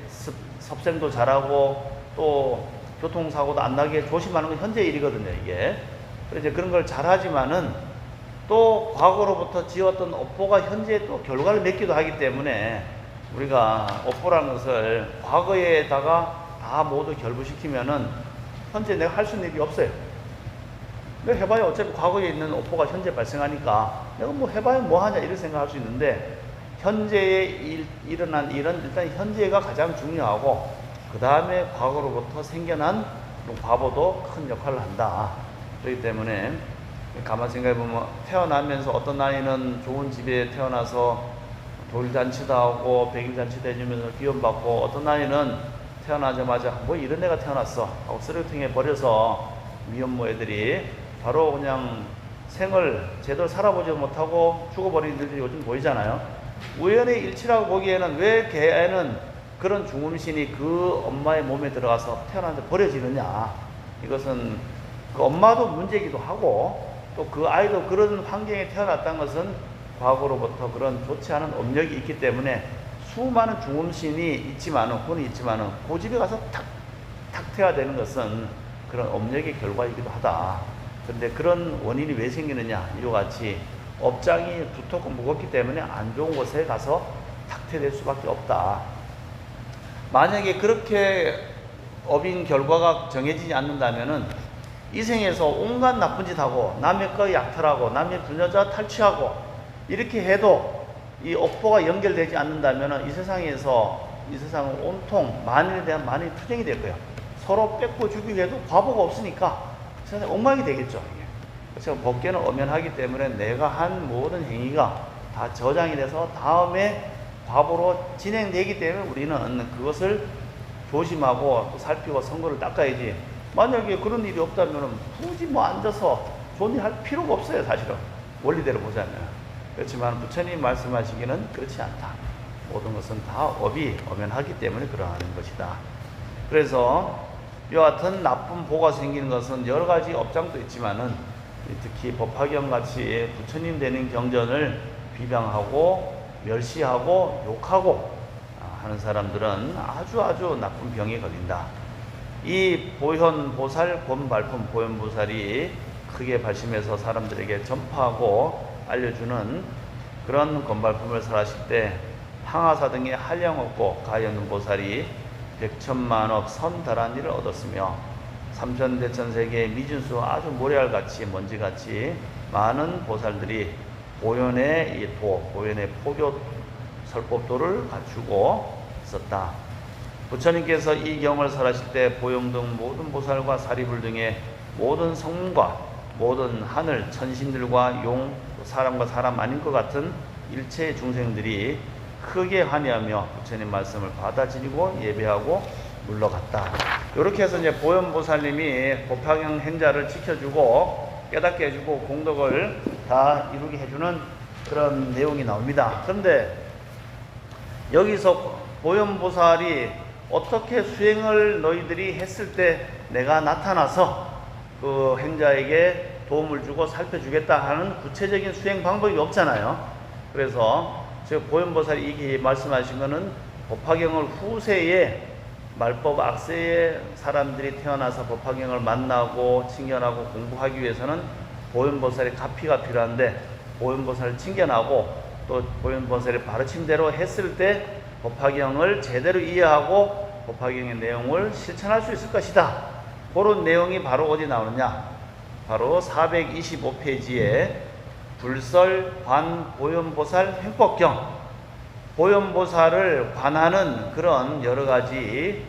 섭생도 잘하고 또 교통사고도 안 나게 조심하는 건 현재의 일이거든요, 이게. 그래서 그런 걸 잘하지만은 또 과거로부터 지었던 업보가 현재 또 결과를 맺기도 하기 때문에, 우리가 업보라는 것을 과거에다가 다 모두 결부시키면은 현재 내가 할 수 있는 일이 없어요. 내가 해봐야 어차피 과거에 있는 업보가 현재 발생하니까 내가 뭐 해봐야 뭐 하냐 이렇게 생각할 수 있는데, 현재에 일어난 일은 일단 현재가 가장 중요하고, 그 다음에 과거로부터 생겨난 과보도 큰 역할을 한다. 그렇기 때문에 가만 생각해보면 태어나면서 어떤 나이는 좋은 집에 태어나서 돌잔치도 하고 백일잔치도 해주면서 기원받고, 어떤 나이는 태어나자마자 뭐 이런 애가 태어났어 하고 쓰레기통에 버려서 미혼모 애들이 바로 그냥 생을 제대로 살아보지 못하고 죽어버리는 일들이 요즘 보이잖아요. 우연의 일치라고 보기에는 왜 그 애는 그런 중음신이 그 엄마의 몸에 들어가서 태어나는데 버려지느냐. 이것은 그 엄마도 문제이기도 하고 또 그 아이도 그런 환경에 태어났다는 것은 과거로부터 그런 좋지 않은 업력이 있기 때문에 수많은 중음신이 있지만은, 혼이 있지만은 그 집에 가서 탁태화되는 것은 그런 업력의 결과이기도 하다. 그런데 그런 원인이 왜 생기느냐, 이와 같이 업장이 두텁고 무겁기 때문에 안 좋은 곳에 가서 탁태될 수밖에 없다. 만약에 그렇게 업인 결과가 정해지지 않는다면은 이 생에서 온갖 나쁜 짓 하고 남의 거 약탈하고 남의 부녀자 탈취하고 이렇게 해도 이 업보가 연결되지 않는다면은 이 세상은 온통 만인에 대한 만인이 투쟁이 될 거예요. 서로 뺏고 죽이고 해도 과보가 없으니까 세상에 엉망이 되겠죠. 그래서 법계는 엄연하기 때문에 내가 한 모든 행위가 다 저장이 돼서 다음에 과보로 진행되기 때문에 우리는 그것을 조심하고 또 살피고 선거를 닦아야지. 만약에 그런 일이 없다면 굳이 뭐 앉아서 좋은 일 할 필요가 없어요. 사실은 원리대로 보자면. 그렇지만 부처님 말씀하시기는 그렇지 않다. 모든 것은 다 업이 엄연하기 때문에 그러하는 것이다. 그래서 이와 같은 나쁜 보가 생기는 것은 여러 가지 업장도 있지만은 특히 법화경 같이 부처님 되는 경전을 비방하고 멸시하고 욕하고 하는 사람들은 아주 나쁜 병에 걸린다. 이 보현보살, 권발품 보현보살이 크게 발심해서 사람들에게 전파하고 알려주는 그런 권발품을 설하실 때 항아사 등의 한량없고 가연보살이 백천만억 선달한 일을 얻었으며 삼천대천세계의 미진수 아주 모래알같이 먼지같이 많은 보살들이 보현의 보현의 포교 설법도를 갖추고 있었다. 부처님께서 이 경을 설하실 때 보영 등 모든 보살과 사리불 등의 모든 성문과 모든 하늘 천신들과 용, 사람과 사람 아닌 것 같은 일체의 중생들이 크게 환희하며 부처님 말씀을 받아들이고 예배하고 물러갔다. 이렇게 해서 이제 보현보살님이 법화경 행자를 지켜주고 깨닫게 해주고 공덕을 다 이루게 해주는 그런 내용이 나옵니다. 그런데 여기서 보현보살이 어떻게 수행을 너희들이 했을 때 내가 나타나서 그 행자에게 도움을 주고 살펴주겠다 하는 구체적인 수행 방법이 없잖아요. 그래서 보현보살이 이게 말씀하신 것은 법화경을 후세에 말법 악세의 사람들이 태어나서 법화경을 만나고 친견하고 공부하기 위해서는 보현보살의 가피가 필요한데 보현보살을 친견하고 또 보현보살의 가르침대로 했을 때 법화경을 제대로 이해하고 법화경의 내용을 실천할 수 있을 것이다. 그런 내용이 바로 어디 나오느냐? 바로 425페이지에 불설 관 보현보살 행법경, 보현보살을 관하는 그런 여러 가지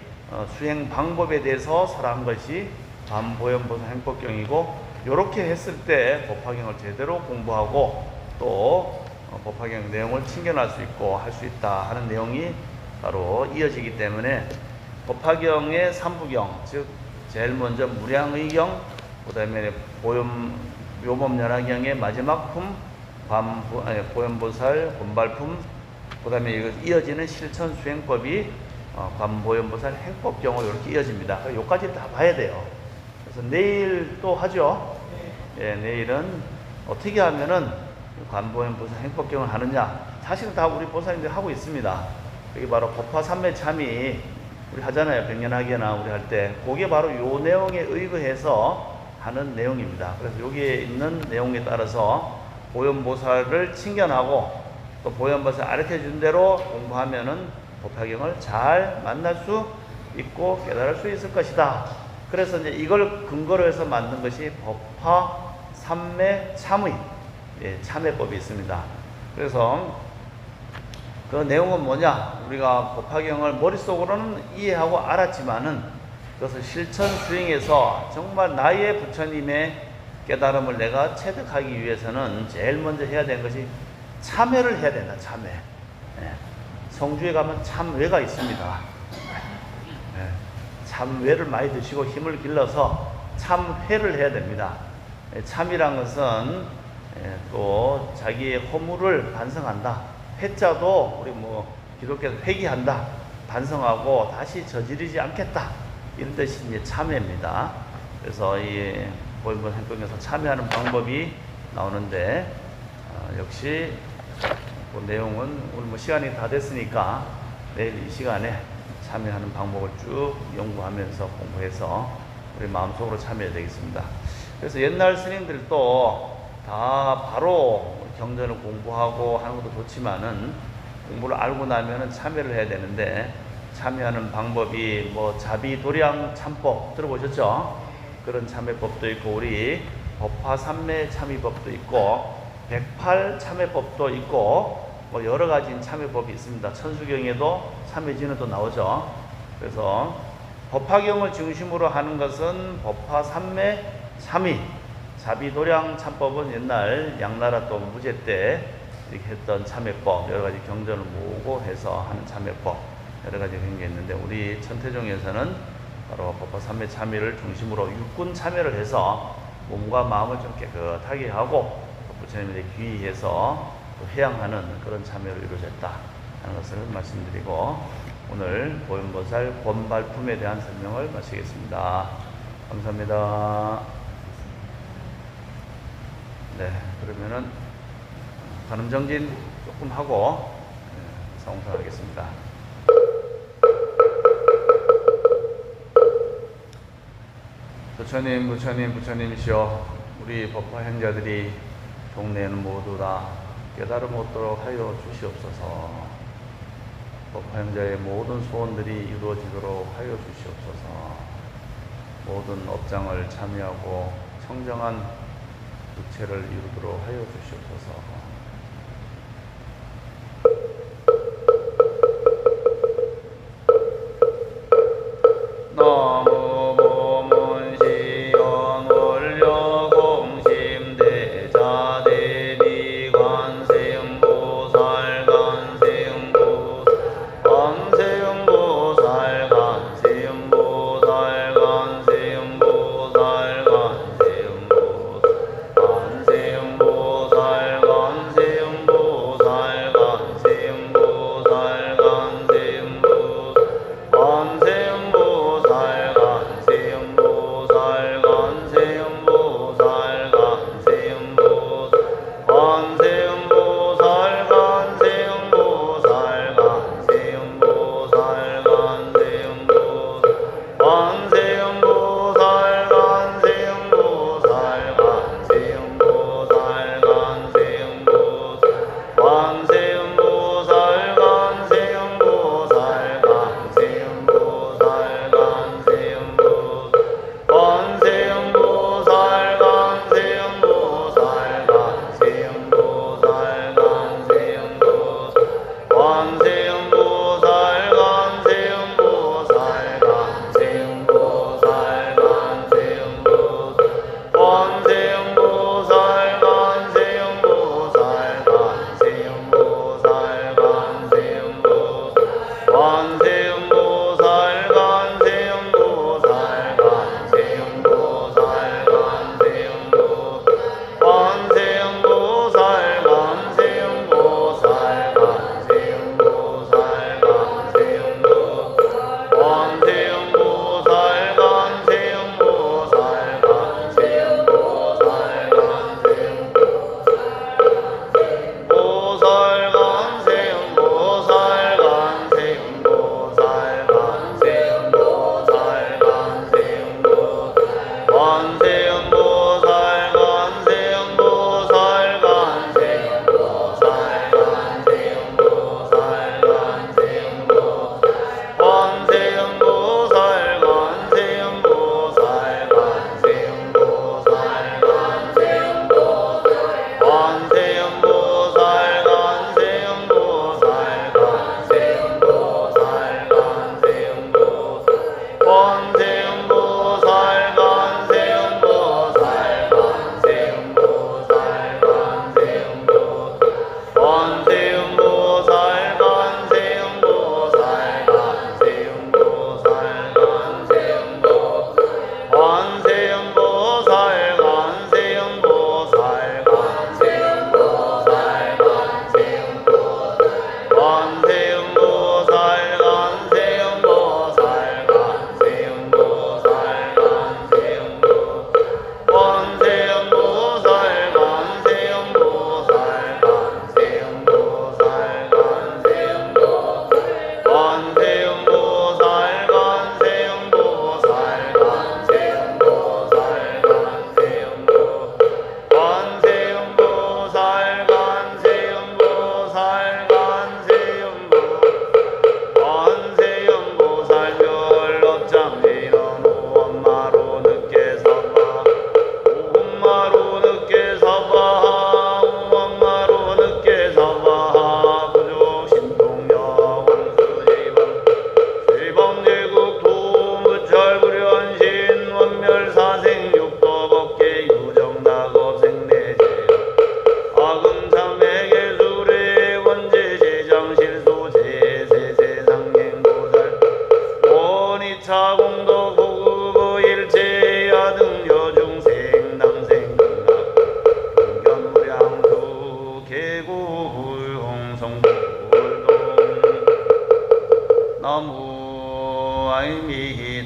수행 방법에 대해서 설한 것이 관보현보살 행법경이고, 이렇게 했을 때 법화경을 제대로 공부하고 또 법화경 내용을 친견할 수 있고 할 수 있다 하는 내용이 바로 이어지기 때문에 법화경의 3부경, 즉 제일 먼저 무량의경, 그 다음에 묘법연화경의 마지막 품 보현보살 권발품, 그 다음에 이어지는 실천수행법이 관보현보살 행법경으로 이렇게 이어집니다. 여기까지 다 봐야 돼요. 그래서 내일 또 하죠. 예, 내일은 어떻게 하면은 관보현보살 행법경을 하느냐. 사실은 다 우리 보살님들이 하고 있습니다. 여기 바로 법화삼매참이 우리 하잖아요. 백년하계나 우리 할 때. 그게 바로 요 내용에 의거해서 하는 내용입니다. 그래서 여기에 있는 내용에 따라서 보현보살을 친견하고 또 보현보살 가르쳐 준 대로 공부하면은 법화경을 잘 만날 수 있고 깨달을 수 있을 것이다. 그래서 이제 이걸 근거로 해서 만든 것이 법화삼매참의 참회법이 있습니다. 그래서 그 내용은 뭐냐? 우리가 법화경을 머릿속으로는 이해하고 알았지만은 그것을 실천 수행해서 정말 나의 부처님의 깨달음을 내가 체득하기 위해서는 제일 먼저 해야 되는 것이 참회를 해야 된다. 참회. 예. 성주에 가면 참회가 있습니다. 예. 참회를 많이 드시고 힘을 길러서 참회를 해야 됩니다. 예. 참이란 것은 예, 또 자기의 허물을 반성한다. 회자도 우리 기독교에서 회개한다. 반성하고 다시 저지르지 않겠다. 이런 뜻이 이제 참회입니다. 그래서 이 보현본 행동에서 참여하는 방법이 나오는데 역시 그 내용은 오늘 시간이 다 됐으니까 내일 이 시간에 참여하는 방법을 쭉 연구하면서 공부해서 우리 마음속으로 참여해야 되겠습니다. 그래서 옛날 스님들도 다 바로 경전을 공부하고 하는 것도 좋지만은 공부를 알고 나면은 참여를 해야 되는데 참여하는 방법이 자비도량 참법 들어보셨죠? 그런 참회법도 있고 우리 법화삼매 참의법도 있고 108 참회법도 있고 여러 가지 참회법이 있습니다. 천수경에도 참회진은 나오죠. 그래서 법화경을 중심으로 하는 것은 법화삼매 참의, 자비도량 참법은 옛날 양나라 또 무제 때 이렇게 했던 참회법, 여러 가지 경전을 모으고 해서 하는 참회법 여러 가지 그런 게 있는데 우리 천태종에서는 바로 법화삼매 참회를 중심으로 육군 참회를 해서 몸과 마음을 좀 깨끗하게 하고 부처님에 귀의해서 회양하는 그런 참회로 이루어졌다 하는 것을 말씀드리고 오늘 보현보살 권발품에 대한 설명을 마치겠습니다. 감사합니다. 네, 그러면은 관음정진 조금 하고 성사하겠습니다. 부처님이시여 우리 법화 행자들이 동네에는 모두 다 깨달음 얻도록 하여 주시옵소서. 법화 행자의 모든 소원들이 이루어지도록 하여 주시옵소서. 모든 업장을 참여하고 청정한 육체를 이루도록 하여 주시옵소서. 간세음보살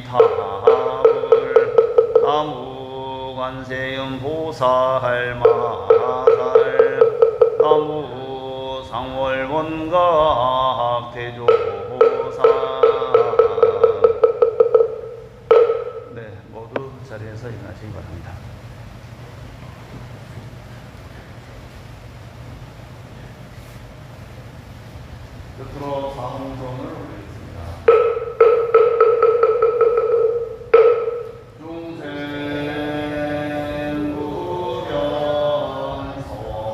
이탑을 나무 관세음 보살 마살 나무 상월원각 대조사. 네, 모두 자리에서 일어나시기 바랍니다. 끝으로 사홍성을 올리겠습니다. 중생구변서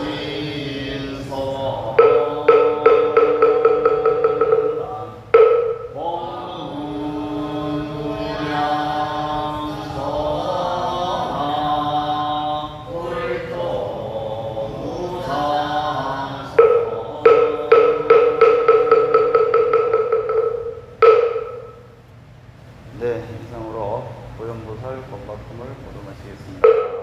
건행무신서 네, 이상으로 고연보살 건박품을 모두 마치겠습니다.